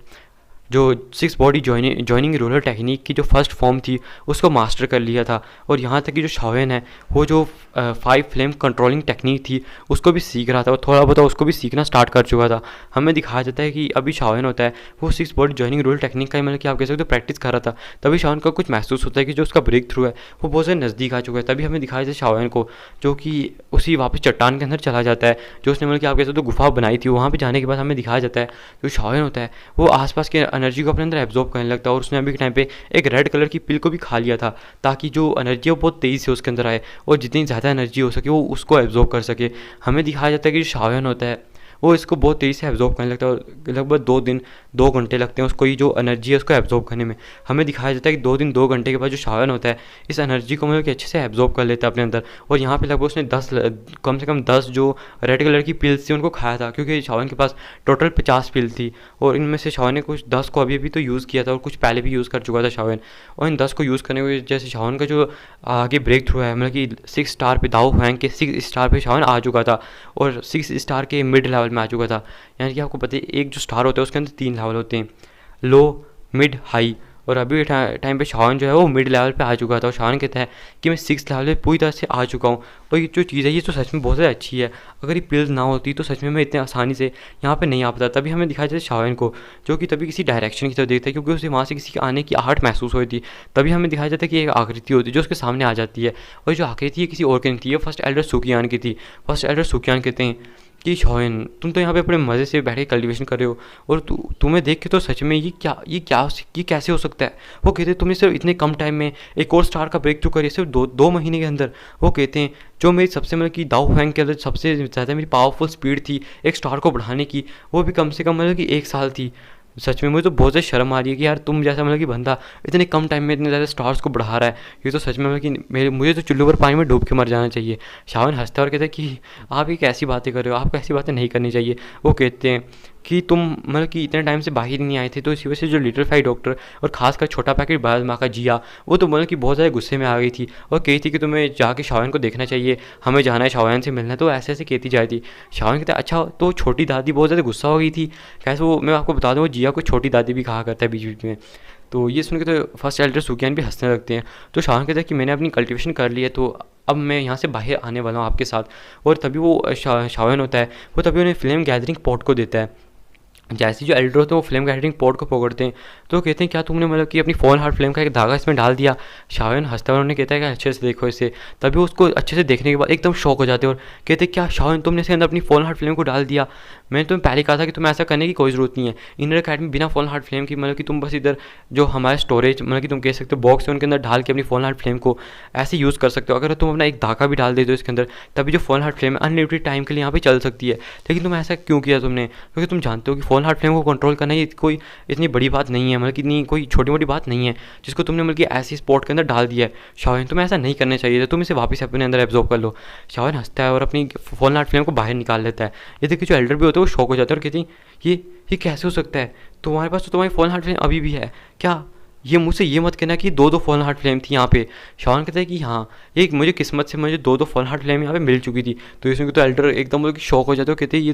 जो 6 बॉडी जॉइनिंग रोलर टेक्निक की जो फर्स्ट फॉर्म थी उसको मास्टर कर लिया था। और यहाँ तक कि जो शाओएन है वो जो 5 फ्लेम कंट्रोलिंग टेक्निक थी उसको भी सीख रहा था और थोड़ा बहुत उसको भी सीखना स्टार्ट कर चुका था। हमें दिखाया जाता है कि अभी शाओएन होता है वो 6 बॉडी जॉइनिंग रोलर टेक्निक का मतलब कि आप कह सकते हो प्रैक्टिस कर रहा था। तभी शाओएन को कुछ महसूस होता है कि जो उसका ब्रेक थ्रू है वो बहुत ज़्यादा नज़दीक आ चुका है। तभी हमें दिखाया जाता है शाओएन को जो कि उसी वापस चट्टान के अंदर चला जाता है जो उसने मतलब कि आप कह सकते हो गुफा बनाई थी। वहाँ पर जाने के बाद हमें दिखाया जाता है जो शाओएन होता है वो आसपास के एनर्जी को अपने अंदर एब्जॉर्ब करने लगता है और उसने अभी के टाइम पे एक रेड कलर की पिल को भी खा लिया था ताकि जो एनर्जी है वो बहुत तेज़ी से उसके अंदर आए और जितनी ज़्यादा एनर्जी हो सके वो उसको एब्जॉर्ब कर सके। हमें दिखाया जाता है कि जो शाओएन होता है वो इसको बहुत तेज़ी से एब्जॉर्ब करने लगता है और लगभग 2 घंटे लगते हैं उसको ये जो एनर्जी है उसको एब्जॉर्ब करने में। हमें दिखाया जाता है कि 2 घंटे के बाद जो शाओएन होता है इस एनर्जी को मतलब कि अच्छे से एब्जॉर्ब कर लेता है अपने अंदर। और यहाँ पे लगभग उसने कम से कम 10 जो रेड कलर की पिल्स थी उनको खाया था क्योंकि शाओएन के पास टोटल 50 पिल थी और इनमें से शाओएन ने कुछ 10 को अभी तो यूज़ किया था और कुछ पहले भी यूज़ कर चुका था शाओएन। और इन 10 को यूज़ करने की वजह से शाओएन का जो आगे ब्रेक थ्रू है मतलब कि 6 स्टार पे दाओ हैंग के 6 स्टार पे शाओएन आ चुका था और 6 स्टार के मिड लेवल में आ चुका था। यानी कि आपको पता है एक जो स्टार होता है उसके अंदर 3 लेवल होते हैं, लो, मिड, हाई। और अभी टाइम पे शाओएन जो है वो मिड लेवल पे आ चुका था और शाओएन कहता है कि मैं 6 लेवल पे पूरी तरह से आ चुका हूँ। और ये जो चीज़ है ये तो सच में बहुत ज़्यादा अच्छी है। अगर ये पिल्स ना होती तो सच में मैं इतने आसानी से यहाँ पे नहीं आ पाता। तभी हमें दिखाया जाता है शाओएन को जो कि तभी किसी डायरेक्शन की तरफ देखता है क्योंकि उसे वहाँ से किसी के आने की आहट महसूस हुई थी। तभी हमें दिखाया जाता है कि एक आकृति होती है जो उसके सामने आ जाती है और जो आकृति है किसी और की नहीं थी, ये फर्स्ट एल्डर सुकियान की थी। फर्स्ट एल्डर सुकियान कहते हैं कि शाओएन तुम तो यहाँ पे अपने मज़े से बैठ के कल्टिवेशन कर रहे हो और तुम्हें देख के तो सच में ये कैसे हो सकता है। वो कहते हैं तुमने सिर्फ इतने कम टाइम में एक और स्टार का ब्रेक थ्रू करिए सिर्फ 2 महीने के अंदर। वो कहते हैं जो मेरी सबसे मतलब कि दाओ हैंग के अंदर सबसे ज़्यादा मेरी पावरफुल स्पीड थी एक स्टार को बढ़ाने की वो भी कम से कम मतलब कि 1 साल थी। सच में मुझे तो बहुत ज़्यादा शर्म आ रही है कि यार तुम जैसा मतलब कि बंदा इतने कम टाइम में इतने ज़्यादा स्टार्स को बढ़ा रहा है। ये तो सच में मतलब कि मुझे तो चुल्लू पर पानी में डूब के मर जाना चाहिए। शाओएन हंसता और कहते हैं कि आप ये कैसी बातें कर रहे हो, आपको ऐसी बातें नहीं करनी चाहिए। वो कहते हैं कि तुम मतलब कि इतने टाइम से बाहर नहीं आए थे तो इसी वजह से जो लिटिल फ्लाई डॉक्टर और खासकर छोटा पैकेट बाज माँ का जिया वो तो मतलब कि बहुत ज़्यादा गुस्से में आ गई थी और कही थी कि तुम्हें जाके शाओएन को देखना चाहिए, हमें जाना है शाओएन से मिलना है। तो ऐसे ऐसे कहती जाती थी। शाओएन कहते अच्छा तो छोटी दादी बहुत ज़्यादा गुस्सा हो गई थी कैसे। वो मैं आपको बता दूँ वो जिया को छोटी दादी भी कहा करता है बीच बीच में। तो ये सुन के तो फर्स्ट एल्डर सुकियान भी हंसने लगते हैं। तो शाओएन कहता है कि मैंने अपनी कल्टिवेशन कर ली है तो अब मैं यहाँ से बाहर आने वाला हूँ आपके साथ। और तभी वो शाओएन होता है वो तभी उन्हें फ्लेम गैदरिंग पॉट को देता है। जैसे जो एल्डर होते हैं वो फ्लेम गैदरिंग पॉट को पकड़ते हैं तो कहते हैं क्या तुमने मतलब कि अपनी फॉल हार्ट फ्लेम का एक धागा इसमें डाल दिया। शाओएन हंसता है उन्होंने कहता है कि अच्छे से देखो इसे। तभी उसको अच्छे से देखने के बाद एकदम शॉक हो जाते हैं और कहते हैं क्या शाओएन तुमने इसके अंदर अपनी फॉल हार्ट फ्लेम को डाल दिया। मैंने तुम्हें पहले कहा था कि तुम्हें ऐसा करने की कोई ज़रूरत नहीं है। इनर अकेडमी बिना फॉल हार्ट फ्लेम की मतलब कि तुम बस इधर जो हमारे स्टोरेज मतलब कि तुम कह सकते हो बॉक्स है उनके अंदर डाल के अपनी फॉल हार्ट फ्लेम को ऐसे यूज़ कर सकते हो। अगर तुम अपना एक धागा भी डाल देते हो इसके अंदर तभी जो फॉल हार्ट फ्लेम है अनलिमिटेड टाइम के लिए यहाँ पे चल सकती है। लेकिन तुम ऐसा क्यों किया तुमने, क्योंकि तुम जानते हो कि फॉल हार्ट फ्लेम को कंट्रोल करना ये कोई इतनी बड़ी बात नहीं है, मतलब कि इतनी कोई छोटी मोटी बात नहीं है जिसको तुमने मतलब कि ऐसी स्पॉट के अंदर डाल दिया है। शाओएन तुम्हें ऐसा नहीं करना चाहिए था, तुम इसे वापस अपने अंदर एब्जॉर्ब कर लो। शाओएन हंसता है और अपनी फॉल हार्ट फ्लेम को बाहर निकाल लेता है। ये देखिए जो एल्डर भी होते हैं वो शॉक हो जाते हैं और कहते हैं ये कैसे हो सकता है, तुम्हारे पास तो तुम्हारी फॉल हार्ट फ्लेम अभी भी है क्या। ये मुझसे ये मत कहना कि 2 फॉल हार्ट फ्लेम थी यहाँ पे। शाओएन कहता है कि हाँ एक मुझे किस्मत से मुझे 2 फॉल हार्ट फ्लेम यहाँ पे मिल चुकी थी। तो इसमें तो एल्डर एकदम मतलब कि शॉक हो जाते हो, कहते हैं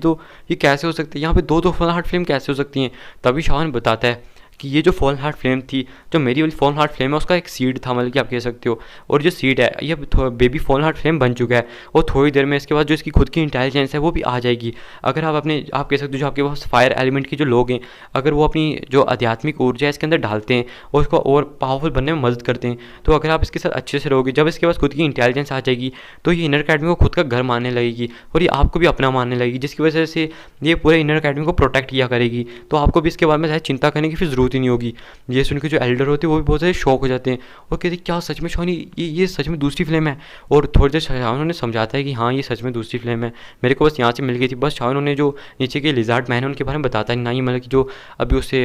ये कैसे हो सकता है, यहाँ पे 2 फॉल हार्ट फ्लेम कैसे हो सकती हैं। तभी शाओएन बताता है कि ये जो फॉल हार्ट फ्लेम थी जो मेरी वाली फॉल हार्ट फ्लेम है उसका एक सीड था, मतलब कि आप कह सकते हो। और जो सीड है ये बेबी फॉल हार्ट फ्लेम बन चुका है और थोड़ी देर में इसके बाद जो इसकी खुद की इंटेलिजेंस है वो भी आ जाएगी। अगर आप कह सकते हो जो आपके पास फायर एलिमेंट के जो लोग हैं अगर वो अपनी जो आध्यात्मिक ऊर्जा है इसके अंदर डालते हैं और उसको और पावरफुल बनने में मदद करते हैं तो अगर आप इसके साथ अच्छे से रहोगे, जब इसके पास खुद की इंटेलिजेंस आ जाएगी तो ये इनर अकेडमी को खुद का घर मानने लगेगी और ये आपको भी अपना मानने लगेगी, जिसकी वजह से ये पूरे इनर अकेडमी को प्रोटेक्ट किया करेगी। तो आपको भी इसके बारे में चिंता करने की फिर ज़रूरत ही नहीं होगी। ये सुन के जो एल्डर होते हैं वो भी बहुत ज़्यादा शॉक हो जाते हैं और कहते हैं क्या सच में शाओनी ये सच में दूसरी फ्लेम है। और थोड़ी देर शाओन उन्हें समझाता है कि हाँ ये सच में दूसरी फ्लेम है, मेरे को बस यहाँ से मिल गई थी। बस शाओन उन्हें जो नीचे के लिजार्ड मैन है उनके बारे में बताता है, ना ही मतलब कि जो अभी उससे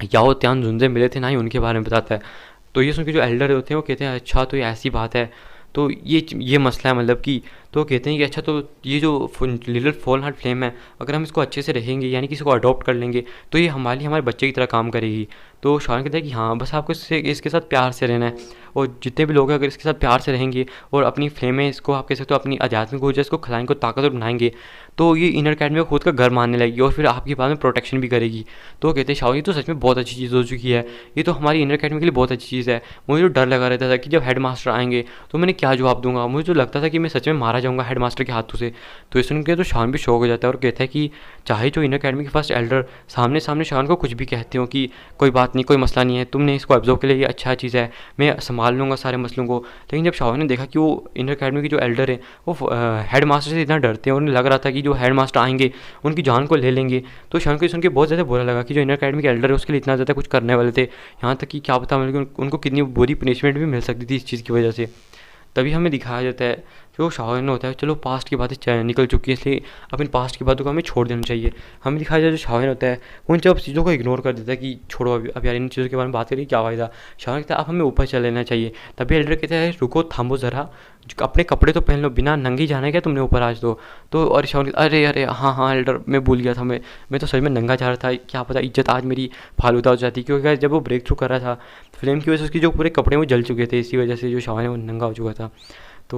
याओ त्यान जुंजे मिले थे ना ही उनके बारे में बताता है। तो ये सुन के जो एल्डर होते हैं वो कहते हैं अच्छा तो ये ऐसी बात है, तो ये मसला है मतलब कि तो वो कहते हैं कि अच्छा, तो ये जो लिटिल फॉल्न हार्ट फ्लेम है, अगर हम इसको अच्छे से रहेंगे यानी कि इसको अडॉप्ट कर लेंगे तो ये हमारे बच्चे की तरह काम करेगी। तो शान कहता है कि हाँ, बस आपको इसके साथ प्यार से रहना है, और जितने भी लोग हैं अगर इसके साथ प्यार से रहेंगे और अपनी फ्लेमें इसको आप कह सकते हो अपनी आध्यात्मिक ऊर्जा इसको खिलाएंगे, को ताकतवर बनाएंगे, तो ये इनर अकेडमी को खुद का घर मानने लगेगी और फिर आपकी बाद में प्रोटेक्शन भी करेगी। तो वो कहते हैं शाओ, ये तो सच में बहुत अच्छी चीज़ हो चुकी है, ये तो हमारी इनर अकेडमी के लिए बहुत अच्छी चीज़ है। मुझे तो डर लगा रहता था कि जब हेड मास्टर आएंगे तो मैंने क्या जवाब दूंगा, मुझे तो लगता था कि मैं सच में मारा जाऊँगा हेड मास्टर के हाथों से। तो इस सुन के तो शान भी शौक हो जाता है और कहता है कि चाहे जो इनर अकेडमी के फर्स्ट एल्डर सामने सामने शान को कुछ भी कहते हो कि कोई बात नहीं, कोई मसला नहीं है, तुमने इसको ऑब्जर्व के लिए ये अच्छा चीज़ है, मैं संभाल लूँगा सारे मसलों को। लेकिन जब शाओ ने देखा कि वो इनर अकेडमी के जो एल्डर है वो हेड मास्टर से इतना डरते हैं और उन्हें लग रहा था कि जो हेड मास्टर आएंगे उनकी जान को ले लेंगे, तो शान को सुन के बहुत ज़्यादा बुरा लगा कि जो इनर अकेडमी के एल्डर है उसके लिए इतना ज़्यादा कुछ करने वाले थे। यहाँ तक कि क्या पता, मतलब उनको कितनी बुरी पनिशमेंट भी मिल सकती थी इस चीज़ की वजह से। तभी हमें दिखाया जाता है जो शाओन होता है, चलो पास्ट की बातें निकल चुकी है इसलिए अपनी पास्ट की बातों को हमें छोड़ देना चाहिए। हमें दिखाया जाता है जो शाओन होता है उन सब चीज़ों को इग्नोर कर देता है कि छोड़ो, अब यार इन चीज़ों के बारे में बात करिए, क्या फ़ायदा। शाओन कहता है अब हमें ऊपर चल लेना चाहिए। तभी एल्डर कहता है रुको, थामो ज़रा, अपने कपड़े तो पहन लो, बिना नंगी जाना है क्या तुमने ऊपर आज तो और शाओन अरे अरे हाँ हाँ एल्डर, मैं भूल गया था, मैं तो सच में नंगा जा रहा था, क्या पता इज्जत आज मेरी फालूदा हो जाती, क्योंकि जब वो ब्रेक थ्रू कर रहा था फ्लेम की वजह से उसकी जो पूरे कपड़े वो जल चुके थे, इसी वजह से जो शाओन है वो नंगा हो चुका था। तो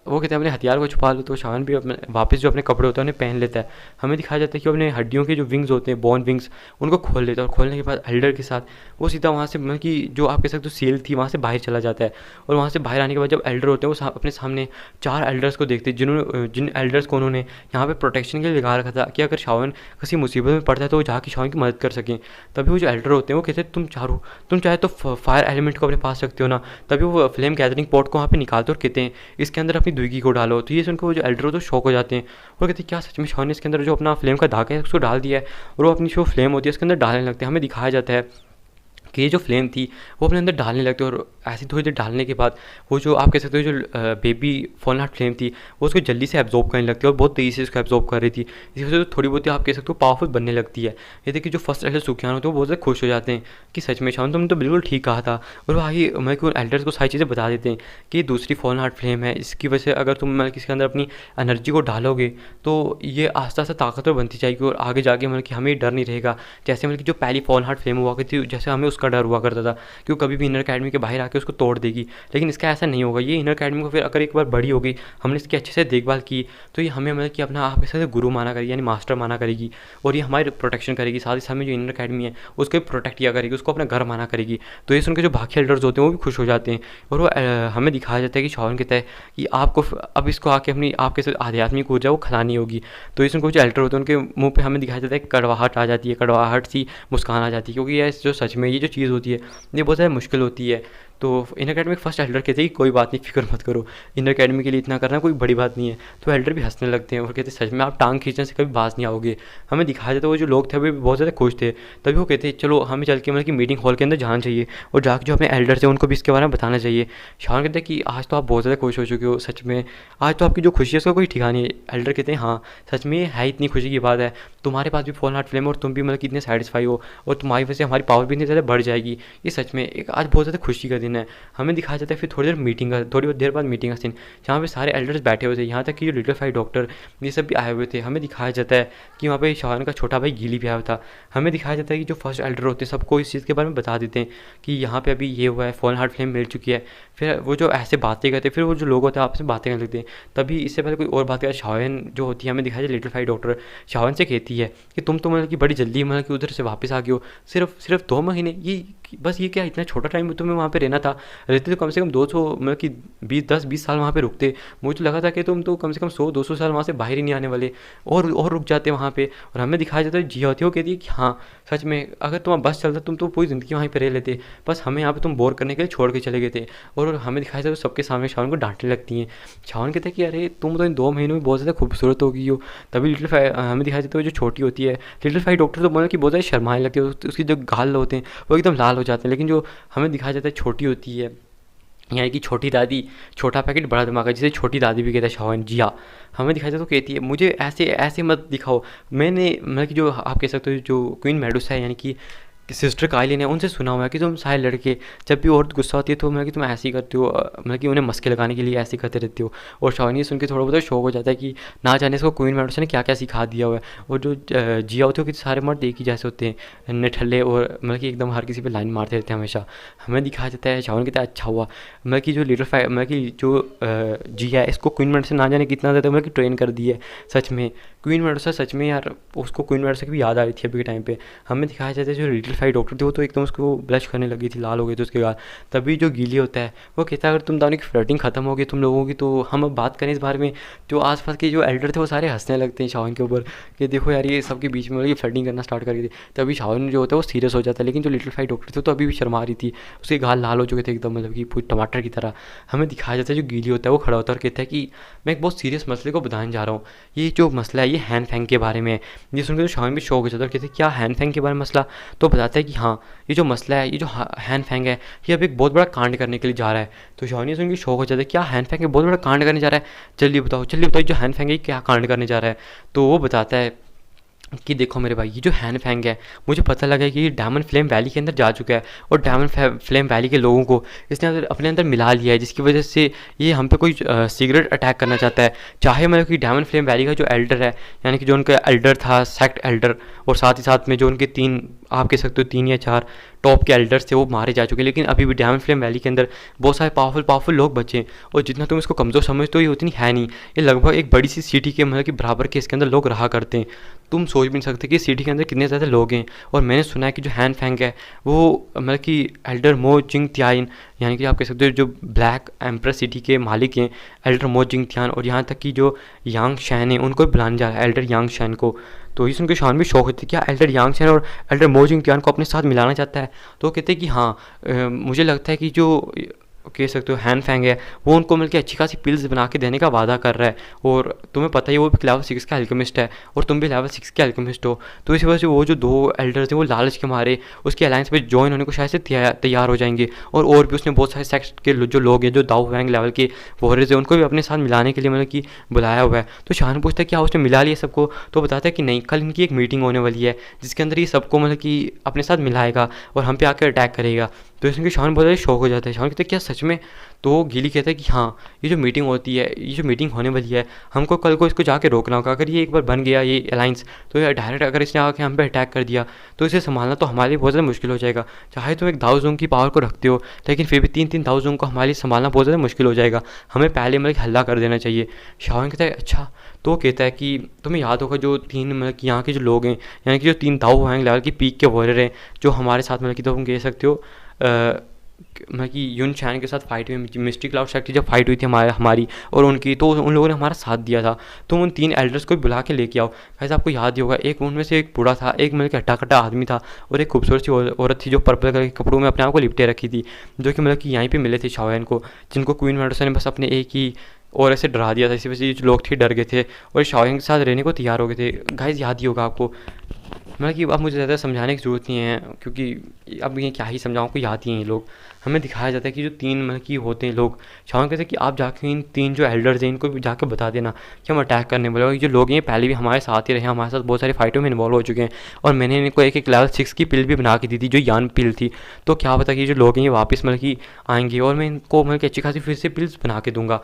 वो कहते हैं अपने हथियार को छुपा लो, तो शान भी अपने वापस जो अपने कपड़े होते हैं उन्हें पहन लेता है। हमें दिखाया जाता है कि अपने हड्डियों के जो विंग्स होते हैं, बोन विंग्स, उनको खोल लेता है और खोलने के बाद एल्डर के साथ वो सीधा वहाँ से, मतलब कि जो आप कह सकते हो सील थी वहाँ से बाहर चला जाता है। और वहाँ से बाहर आने के बाद जब एल्डर होते हैं वो अपने सामने 4 एल्डर्स को देखते हैं, जिन एल्डर्स को उन्होंने यहाँ पे प्रोटेक्शन के लिए लगा रखा था कि अगर शाओन किसी मुसीबत में पड़ता है तो वो जाके शाओन की मदद कर सकें। तभी वो जो एल्डर होते हैं वो कहते हैं तुम चाहे तो फायर एलिमेंट को अपने पास रखते हो ना। तभी वो फ्लेम गैदरिंग पॉट को वहाँ पे निकालते और कहते हैं इसके अंदर अपनी दुर्गी को डालो। तो ये सुनकर वो जो एल्डर हो तो शौक हो जाते हैं और कहते हैं क्या सच में शाओन ने इसके अंदर जो अपना फ्लेम का धागा है उसको डाल दिया है, और वो अपनी जो फ्लेम होती है उसके अंदर डालने लगते हैं। हमें दिखाया जाता है कि ये जो फ्लेम थी वो अपने अंदर डालने लगती है, और ऐसी थोड़ी देर डालने के बाद वो जो आप कह सकते हो जो बेबी फॉल्न हार्ट फ्लेम थी वो उसको जल्दी से एब्जॉर्ब करने लगती है और बहुत तेज़ी से उसको एब्जॉर्ब कर रही थी। इसी वजह से थोड़ी बहुत आप कह सकते हो पावरफुल बनने लगती है। ये देखिए जो फर्स्ट एल्डर सुखियान होते हैं वो बहुत ज़्यादा खुश हो जाते हैं कि सच में शान तुमने तो बिल्कुल ठीक कहा था, और वो आगे मैं को एल्डर्स को सारी चीज़ें बता देते हैं कि ये दूसरी फॉल्न हार्ट फ्लेम है, इसकी वजह से अगर तुम मतलब किसके अंदर अपनी एनर्जी को डालोगे तो ये आस्ता आस्ता ताकतवर बनती जाएगी और आगे जाके मतलब कि हमें डर नहीं रहेगा। जैसे मतलब कि जो पहली फॉल्न हार्ट फ्लेम हुआ करती थी जैसे हमें उसका डर हुआ करता था कि वो कभी भी इनर अकेडमी के बाहर आके उसको तोड़ देगी, लेकिन इसका ऐसा नहीं होगा। ये इनर अकेडमी को फिर अगर एक बार बड़ी हो गई, हमने इसकी अच्छे से देखभाल की, तो ये हमें मतलब कि अपना आप इससे गुरु माना करेगी, यानी मास्टर माना करेगी, और ये हमारी प्रोटेक्शन करेगी। साथ ही साथ में जो इनर अकेडमी है उसको भी प्रोटेक्ट किया करेगी, उसको अपना घर माना करेगी। तो ये सुनकर जो बाकी एल्डर्स होते हैं वो भी खुश हो जाते हैं, और वो हमें दिखाया जाता है कि शाओन कहता है कि आपको अब इसको आके अपनी आपके साथ आध्यात्मिक ऊर्जा वो खिलानी होगी। तो इस उनको जो एल्डर होते हैं उनके मुँह पर हमें दिखाया जाता है कड़वाहट आ जाती है, कड़वाहट सी मुस्कान आ जाती है, क्योंकि ये जो सच में ये जो चीज़ होती है ये बहुत ज़्यादा मुश्किल होती है। तो इन अकेडमी फर्स्ट एल्डर कहते हैं कि कोई बात नहीं, फिक्र मत करो, इन अकेडमी के लिए इतना करना कोई बड़ी बात नहीं है। तो एल्डर भी हंसने लगते हैं और कहते हैं सच में आप टांग खींचने से कभी बाज नहीं आओगे। हमें दिखाया जाता है वो जो लोग थे वो भी बहुत ज़्यादा खुश थे। तभी वो कहते हैं चलो हमें चल के मतलब कि मीटिंग हॉल के अंदर जाना चाहिए और जाकर जो अपने एल्डर थे उनको भी इसके बारे में बताना चाहिए। शान कहते हैं कि आज तो आप बहुत ज़्यादा खुश हो चुके हो, सच में आज तो आपकी जो खुशी है उसका कोई ठिकाना नहीं है। एल्डर कहते हैं हाँ सच में है, इतनी खुशी की बात है, तुम्हारे पास भी फॉल्न हार्ट फ्लेम और तुम भी मतलब कि इतने सेटिस्फाई हो और तुम्हारी वजह से हमारी पावर भी इतनी ज़्यादा बढ़ जाएगी। ये सच में एक आज बहुत ज़्यादा खुशी का दिन है। हमें दिखाया जाता है फिर थोड़ी देर बाद मीटिंग का सीन, जहाँ पे सारे एल्डर्स बैठे हुए थे, यहाँ तक कि जो लिटिल फाई डॉक्टर ये सब भी आए हुए थे। हमें दिखाया जाता है कि वहाँ पे शान का छोटा भाई गीली भी आया हुआ था। हमें दिखाया जाता है कि जो फर्स्ट एल्डर होते हैं सबको इस चीज़ के बारे में बता देते हैं कि यहाँ पे अभी ये हुआ है, फॉल्न हार्ट फ्लेम मिल चुकी है। फिर वो जो ऐसे बातें करते हैं, फिर वो जो लोग होते हैं आपस में बातें करने लगते हैं। तभी इससे पहले कोई और बात करें, शाओन जो होती है हमें दिखाया जाए लिटिल फाई डॉक्टर शाओन से कहती है कि तुम तो मतलब कि बड़ी जल्दी मतलब कि उधर से वापस आ गए हो, सिर्फ 2 महीने, ये बस ये क्या इतना छोटा टाइम तुम्हें वहाँ पे रहना था, रहते तो कम से कम 200 मतलब कि 10-20 साल वहाँ पे रुकते। मुझे तो लगा था कि तुम तो कम से कम 100-200 साल वहाँ से बाहर ही नहीं आने वाले, और रुक जाते वहाँ पे। और हमें दिखाया जाता है जी होती हो कहती है कि हाँ सच में अगर तुम्हारा बस चलता तुम तो पूरी ज़िंदगी वहीं पर रह लेते, बस हमें यहाँ पे तुम बोर करने के लिए छोड़ के चले गए थे। और हमें दिखाया जाता है सबके सामने शाओन को डांटने लगती हैं। शाओन कहते हैं कि अरे तुम तो इन 2 महीनों में बहुत ज़्यादा खूबसूरत हो गई हो। तभी लिटिल फाई हमें दिखाया जाता है जो छोटी होती है लिटिल फाई डॉक्टर तो मतलब कि बहुत ज़्यादा शर्माने लगती है, उसकी जो गाल होते हैं वो एकदम लाल हो जाते हैं। लेकिन जो हमें दिखाया जाता है छोटी होती है, यानी कि छोटी दादी, छोटा पैकेट बड़ा दिमाग है, जिसे छोटी दादी भी कहता है शाओन, जी हाँ। हमें दिखाया जाता है तो कहती है मुझे ऐसे ऐसे मत दिखाओ, मैंने मतलब कि जो आप कह सकते हो जो क्वीन मेडुसा है यानी कि सिस्टर कायली ने उनसे सुना हुआ है कि तुम सारे लड़के जब भी औरत गुस्सा होती है तो मतलब कि तुम ऐसे ही करते हो, मतलब कि उन्हें मस्के लगाने के लिए ऐसे ही करते रहते हो। और शावनी ये सुन के थोड़ा बहुत शौक हो जाता है कि ना जाने इसको क्वीन मैडोसा ने क्या क्या सिखा दिया हुआ है। और जो जिया होते हो कि सारे मर्द एक ही जैसे होते हैं, निठल्ले, और मतलब कि एकदम हर किसी पे लाइन मारते रहते हैं हमेशा। हमें दिखाया जाता है शावनी कहता है अच्छा हुआ मतलब कि जो लिटिल फाइव मतलब कि जो जिया है इसको क्वीन मैडोसा ना जाने कितना ज़्यादा मतलब कि ट्रेन कर दी है सच में। क्वीन मैडोसा सच में यार, उसको क्वीन मैडोसा की भी याद आ रही थी अभी के टाइम पे। हमें दिखाया जाता है जो लिटिल फाइव डॉक्टर थे वो तो एकदम उसको ब्लश करने लगी थी, लाल हो गए थे उसके बाद। तभी जो गीली होता है वो कहता है अगर तुम दोनों की फ्लर्टिंग खत्म होगी तुम लोगों की तो हम अब बात करें इस बारे में। जो आसपास के जो एल्डर थे वो सारे हंसने लगते हैं शावन के ऊपर कि देखो यार ये सबके बीच में मतलब ये फ्लर्टिंग करना स्टार्ट कर दी थी। तभी शावन जो होता है वो सीरियस हो जाता है, लेकिन जो लिटिल फाइव डॉक्टर थे तो अभी भी शर्मा रही थी, उसके गाल लाल हो चुके थे एकदम मतलब कि पूरी टमाटर की तरह। हमें दिखाया जाता है जो गीली होता है वो खड़ा होता है और कहता है कि मैं एक बहुत सीरियस मसले को बताने जा रहा हूँ। ये जो मसला है ये हैन फैंग के बारे में है। ये सुनकर तो शावन भी शौक हो जाता है और कहते हैं क्या हैन फैंग के बारे में मसला। तो बताता है कि हाँ ये जो मसला है, ये जो हैन फैंग है ये अब एक बहुत बड़ा कांड करने के लिए जा रहा है। तो शावनी सुन के शौक हो जाता है क्या हैन फैंग एक बहुत बड़ा कांड करने जा रहा है, जल्दी बताओ जो हैन फैंग है ये क्या कांड करने जा रहा है। तो वो बताता है कि देखो मेरे भाई ये जो हैन फैंग है मुझे पता लगा है कि ये डायमंड फ्लेम वैली के अंदर जा चुका है और डायमंड फ्लेम वैली के लोगों को इसने अपने अंदर मिला लिया है, जिसकी वजह से ये हम पे कोई सीक्रेट अटैक करना चाहता है। चाहे मतलब कि डायमंड फ्लेम वैली का जो एल्डर है, यानी कि जो उनका एल्डर था सेक्ट एल्डर, और साथ ही साथ में जो उनके 3 आप कह सकते हो 3 या 4 टॉप के एल्डर्स थे वो मारे जा चुके हैं, लेकिन अभी भी डायमंड फ्लेम वैली के अंदर बहुत सारे पावरफुल लोग बचे हैं। और जितना तुम इसको कमज़ोर समझते हो ये उतनी है नहीं, ये लगभग एक बड़ी सी सिटी के मतलब कि बराबर के इसके अंदर लोग रहा करते हैं। तुम सोच भी नहीं सकते कि सिटी के अंदर कितने ज़्यादा लोग हैं। और मैंने सुना है कि जो हैन फैंग है वो मतलब कि एल्डर मो जिंग त्याइन, यानी कि आप कह सकते हो जो ब्लैक एम्प्रेस सिटी के मालिक हैं एल्डर मो जिंग त्यान, और यहाँ तक कि जो यांग शैन है उनको भी बुलाने जा रहा है एल्डर यांग शैन को। तो ये सुन के शान भी शौक होती है क्या एल्डर यांग शैन और एल्डर मो जिंग त्यान को अपने साथ मिलाना चाहता है। तो वो कहते हैं कि हाँ मुझे लगता है कि जो कह सकते हो हैन फैंग है वो उनको मिलकर अच्छी खासी पिल्स बना के देने का वादा कर रहा है। और तुम्हें पता ही वो भी लेवल 6 का अल्केमिस्ट है और तुम भी लेवल 6 के अल्केमिस्ट हो, तो इसी वजह से वो जो 2 एल्डर्स हैं वो लालच के मारे उसके अलायंस पे ज्वाइन होने को शायद से तैयार हो जाएंगे। और भी उसने बहुत सारे सेक्ट के जो लोग हैं जो दाऊ वैंग लेवल के वॉरियर्स हैं उनको भी अपने साथ मिलाने के लिए मतलब कि बुलाया हुआ है। तो शान पूछता है क्या उसने मिला लिया सबको, तो बताता है कि नहीं, कल इनकी एक मीटिंग होने वाली है जिसके अंदर ये सबको मतलब कि अपने साथ मिलाएगा और हम पे आकर अटैक करेगा। तो इसमें शान बहुत ज़्यादा शौक हो जाता है, शान कहते हैं क्या सच में। तो गीली कहता है कि हाँ ये जो मीटिंग होती है, ये जो मीटिंग होने वाली है हमको कल को इसको जाके रोकना होगा। अगर ये एक बार बन गया ये अलाइंस तो ये डायरेक्ट अगर इसने आके हम पे अटैक कर दिया तो इसे संभालना तो हमारे लिए बहुत ज़्यादा मुश्किल हो जाएगा। चाहे तुम एक दाऊ जोंग की पावर को रखते हो लेकिन फिर भी 3 दाऊ जोंग को हमारे लिए संभालना बहुत ज़्यादा मुश्किल हो जाएगा, हमें पहले मतलब हल्ला कर देना चाहिए। शावन कहता है अच्छा। तो कहता है कि तुम्हें याद होगा जो 3 मतलब कि यहाँ के जो लोग हैं, यानी कि जो 3 दाऊ हैं लेवल की पीक के वॉरियर हैं जो हमारे साथ मतलब कि तो तुम कह सकते हो मतलब कि यून चैन के साथ फाइट हुई, मिस्ट्री क्लाउड सेक्ट जब फाइट हुई थी हमारी और उनकी, तो उन लोगों ने हमारा साथ दिया था। तो उन 3 एल्डर्स को बुला के लेके आओ। वैसे आपको याद ही होगा एक उनमें से एक बूढ़ा था, एक मतलब कि हट्टा-कट्टा आदमी था और एक खूबसूरत सी औरत थी जो पर्पल कलर के कपड़ों में अपने आप को लिपटे रखी थी, जो कि मतलब कि यहीं पे मिले थे शाओयान को, जिनको क्वीन मैडोसा ने बस अपने एक ही और ऐसे डरा दिया था। इसी वजह से जो लोग थे डर गए थे और शाओयान के साथ रहने को तैयार हो गए थे। गाइस याद ही होगा आपको, मतलब कि अब मुझे ज़्यादा समझाने की ज़रूरत नहीं है क्योंकि अब ये क्या ही समझाऊँ, को याद ही हैं ये लोग। हमें दिखाया जाता है कि जो 3 मतलब कि होते हैं लोग, शावन कहते हैं कि आप जाके इन 3 जो एल्डर्स हैं इनको भी जाके बता देना कि हम अटैक करने वाले, और ये जो लोग हैं पहले भी हमारे साथ ही रहे, हमारे साथ बहुत सारी फाइटों में इन्वॉल्व हो चुके हैं और मैंने इनको एक लेवल 6 की पिल भी बना के दी थी जो यान पिल थी। तो क्या पता कि ये जो लोग हैं ये वापस मतलब कि आएंगे और मैं इनको मतलब कि अच्छी खासी फिर से पिल्स बना के दूंगा।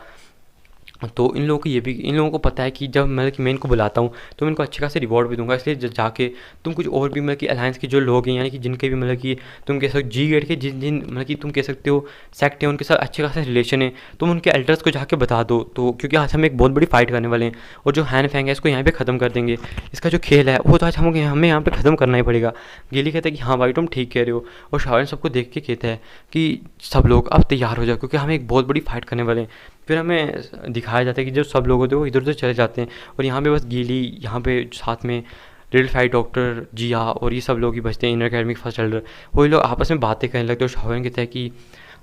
तो इन लोगों को पता है कि जब मतलब कि मैं इनको बुलाता हूँ तो मैं इनको अच्छे खासे रिवॉर्ड भी दूंगा, इसलिए जाके तुम कुछ और भी मतलब कि अलायंस के जो लोग हैं, यानी कि जिनके भी मतलब कि तुम कह सकते हो जी गेट के जिन जिन मतलब कि तुम कह सकते हो सेक्ट है उनके साथ अच्छे खासे रिलेशन है, तुम उनके एल्डर्स को जाके बता दो। तो क्योंकि आज हम एक बहुत बड़ी फाइट करने वाले हैं और जो हैन फैंग है इसको यहाँ पे ख़त्म कर देंगे, इसका जो खेल है वो तो आज हमें यहाँ पे ख़त्म करना ही पड़ेगा। गेली कहता है कि हाँ भाई तुम ठीक कह रहे हो, और शावन सबको देख के कहता है कि सब लोग अब तैयार हो जाओ क्योंकि हम एक बहुत बड़ी फाइट करने वाले हैं। फिर हमें दिखाया जाता है कि जो सब लोग होते हैं वो इधर उधर चले जाते हैं और यहाँ पे बस गीली, यहाँ पे साथ में लिटिल फाइव डॉक्टर, जिया और ये सब लोग ही बचते हैं, इनर अकेडमी फर्स्ट एल्डर। वही लोग आपस में बातें करने लगते हैं और शावन कहता है कि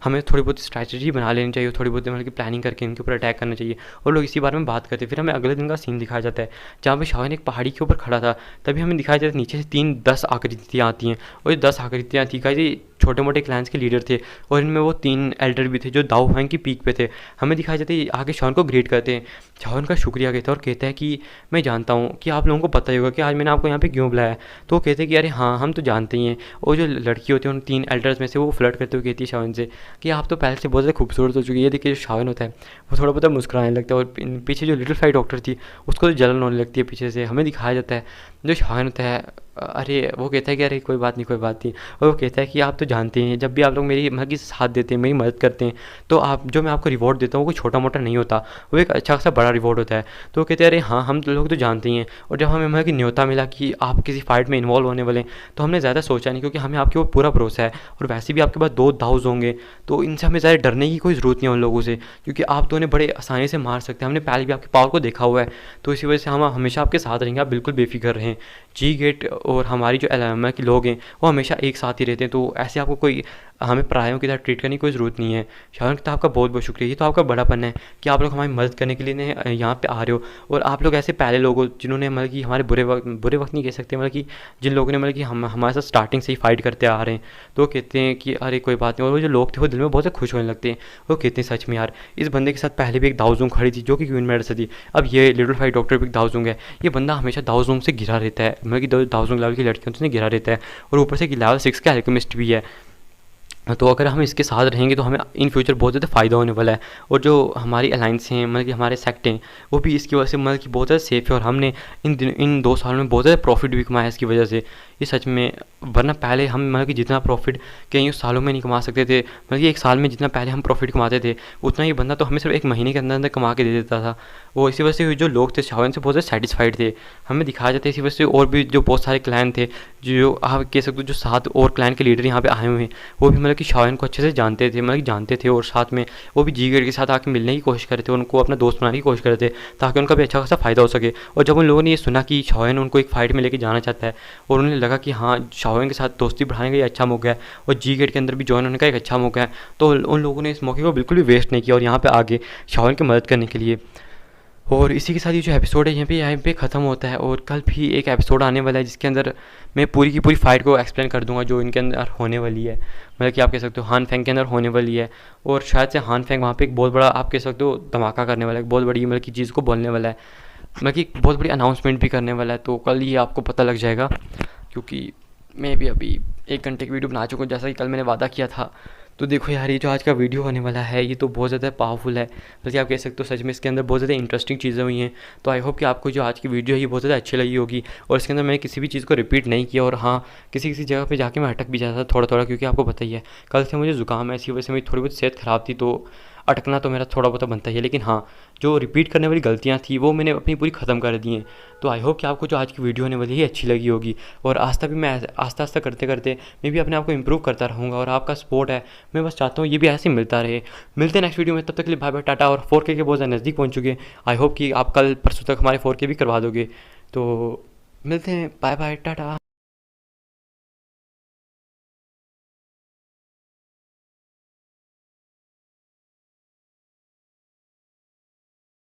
हमें थोड़ी बहुत स्ट्रैटेजी बना लेनी चाहिए, थोड़ी बहुत मतलब कि प्लानिंग करके इनके ऊपर अटैक करना चाहिए। और लोग इसी बारे में बात करते हैं। फिर हमें अगले दिन का सीन दिखाया जाता है जहाँ पे शाओन एक पहाड़ी के ऊपर खड़ा था। तभी हमें दिखाया जाता है नीचे से 10 आकृतियाँ आती हैं, और ये 10 आकृतियाँ थी का ये छोटे मोटे क्लैंस के लीडर थे, और इनमें वो 3 एल्डर भी थे जो दाओ फैंग की पीक पे थे। हमें दिखाया जाता है आगे शाओन को ग्रेट करते हैं, शाओन का शुक्रिया कहते हैं और कहता है कि मैं जानता हूँ कि आप लोगों को पता ही होगा कि आज मैंने आपको यहाँ पे क्यों बुलाया है। तो वो कहते हैं कि अरे हाँ, हम तो जानते ही हैं। और जो लड़की होती है उन 3 एल्डर्स में से वो फ्लर्ट करते हुए कहती है शाओन से कि आप तो पहले से बहुत ज़्यादा खूबसूरत हो चुकी है। ये देखिए जो शाओन होता है वो थोड़ा बहुत मुस्कुराने लगता है, और पीछे जो लिटिल फ्लाई डॉक्टर थी उसको तो जलन होने लगती है पीछे से। हमें दिखाया जाता है जो शाओन होता है, अरे वो कहता है कि अरे कोई बात नहीं, कोई बात नहीं। और वो कहता है कि आप तो जानते हैं जब भी आप लोग मेरी मतलब कि साथ देते हैं, मेरी मदद करते हैं, तो आप जो मैं आपको रिवॉर्ड देता हूँ वो कोई छोटा मोटा नहीं होता, वो एक अच्छा खासा बड़ा रिवॉर्ड होता है। तो वो कहते हैं अरे हाँ, हम लोग तो जानते ही हैं। और जब हमें मतलब कि न्योता मिला कि आप किसी फाइट में इन्वॉल्व होने वाले हैं, तो हमने ज़्यादा सोचा नहीं, क्योंकि हमें आपके ऊपर पूरा भरोसा है। और वैसे भी आपके पास 2 दाऊज होंगे, तो इनसे हमें ज़्यादा डरने की कोई ज़रूरत नहीं है उन लोगों से, क्योंकि आप तो उन्हें बड़े आसानी से मार सकते हैं। हमने पहले भी आपकी पावर को देखा हुआ है, तो इसी वजह से हम हमेशा आपके साथ रहेंगे, आप बिल्कुल बेफिक्र रहें। जी गेट और हमारी जो एलामा के लोग हैं वो हमेशा एक साथ ही रहते हैं, तो ऐसे आपको कोई हमें परायों की तरह ट्रीट करने की कोई ज़रूरत नहीं है। शाओन कहता है आपका बहुत बहुत शुक्रिया, ये तो आपका बड़ापन है कि आप लोग हमारी मदद करने के लिए यहाँ पे आ रहे हो। और आप लोग ऐसे पहले लोग हो जिन्होंने मतलब कि हमारे बुरे वक्त नहीं कह सकते, मतलब कि जिन लोगों ने मतलब कि हमारे साथ स्टार्टिंग से ही फाइट करते आ रहे हैं। तो वो कहते हैं कि अरे कोई बात नहीं। और वो जो लोग थे वो दिल में बहुत से खुश होने लगते हैं। वो कहते हैं सच में यार, इस बंदे के साथ पहले भी एक दाओजोंग खड़ी थी जो कि क्वीन मेडल से थी, अब ये लिटिल फाइट डॉक्टर भी एक दाओजोंग है। ये बंदा हमेशा दाओजोंग से घिरा रहता है, मतलब कि दाओजोंग लेवल की लड़कियों से घिरा रहता है, और ऊपर से लेवल 6 का एल्केमिस्ट भी है। तो अगर हम इसके साथ रहेंगे तो हमें इन फ्यूचर बहुत ज़्यादा फ़ायदा होने वाला है। और जो हमारी अलाइंस हैं, मतलब कि हमारे सेक्ट हैं, वो भी इसकी वजह से मतलब कि बहुत ज़्यादा सेफ़ है। और हमने इन 2 सालों में बहुत ज़्यादा प्रॉफिट भी कमाया इसकी वजह से। ये सच में, वरना पहले हम मतलब कि जितना प्रॉफिट कई सालों में नहीं कमा सकते थे, मतलब कि 1 साल में जितना पहले हम प्रॉफिट कमाते थे उतना ही बंदा तो हमें सिर्फ 1 महीने के अंदर अंदर कमा के दे देता था। वो इसी वजह से जो लोग थे शाओन से बहुत ज़्यादा सेटिस्फाइड थे। हमें दिखाया जाता है इसी वजह से। और भी जो बहुत सारे क्लैन थे, जो आप कह सकते हो जो 7 और क्लैन के लीडर यहाँ पे आए हुए हैं, वो भी मतलब कि शाओन को अच्छे से जानते थे, मतलब कि जानते थे। और साथ में वो भी जी गेट के साथ आके मिलने की कोशिश कर रहे थे, उनको अपना दोस्त बनाने की कोशिश कर रहे थे, ताकि उनका भी अच्छा खासा फ़ायदा हो सके। और जब उन लोगों ने ये सुना कि शाओन उनको एक फ़ाइट में लेके जाना चाहता है, और उन्हें लगा कि हाँ, शाओन के साथ दोस्ती बढ़ाने का ये अच्छा मौका है, और जी गेट के अंदर भी ज्वाइन होने का एक अच्छा मौका है, तो उन लोगों ने इस मौके को बिल्कुल भी वेस्ट नहीं किया और यहाँ पे आगे शाओन की मदद करने के लिए। और इसी के साथ ये जो एपिसोड है यहाँ पे ख़त्म होता है। और कल भी एक एपिसोड आने वाला है जिसके अंदर मैं पूरी की पूरी फाइट को एक्सप्लेन कर दूंगा जो इनके अंदर होने वाली है, मतलब कि आप कह सकते हो हान फेंग के अंदर होने वाली है। और शायद से हान फेंग वहाँ पे एक बहुत बड़ा आप कह सकते हो धमाका करने वाला है, एक बहुत बड़ी मतलब की चीज़ को बोलने वाला है, मतलब कि बहुत बड़ी अनाउंसमेंट भी करने वाला है। तो कल ये आपको पता लग जाएगा, क्योंकि मैं भी अभी 1 घंटे की वीडियो बना चुका हूँ जैसा कि कल मैंने वादा किया था। तो देखो यार, ये जो आज का वीडियो होने वाला है ये तो बहुत ज़्यादा पावरफुल है, बल्कि आप कह सकते हो सच में इसके अंदर बहुत ज़्यादा इंटरेस्टिंग चीज़ें हुई हैं। तो आई होप कि आपको जो आज की वीडियो है ये बहुत ज़्यादा अच्छी लगी होगी। और इसके अंदर मैंने किसी भी चीज़ को रिपीट नहीं किया, और हाँ, किसी किसी जगह पे जाके मैं अटक भी जाता था थोड़ा थोड़ा, क्योंकि आपको पता ही है कल से मुझे ज़ुकाम है, इसी वजह से मेरी थोड़ी बहुत सेहत ख़राब थी, तो अटकना तो मेरा थोड़ा बहुत बनता ही है। लेकिन हाँ, जो रिपीट करने वाली गलतियाँ थी वो मैंने अपनी पूरी ख़त्म कर दी हैं। तो आई होप कि आपको जो आज की वीडियो होने वाली है अच्छी लगी होगी। और आस्ता भी मैं आस्ता आस्ता करते करते मैं भी अपने आप को इम्प्रूव करता रहूँगा, और आपका सपोर्ट है, मैं बस चाहता हूँ ये भी ऐसे ही मिलता रहे। मिलते हैं नेक्स्ट वीडियो में, तब तक के लिए बाय बाय, टाटा। और 4K के बहुत ज़्यादा नज़दीक पहुँच चुके हैं, आई होप कि आप कल परसों तक हमारे 4K भी करवा दोगे। तो मिलते हैं, बाय बाय, टाटा।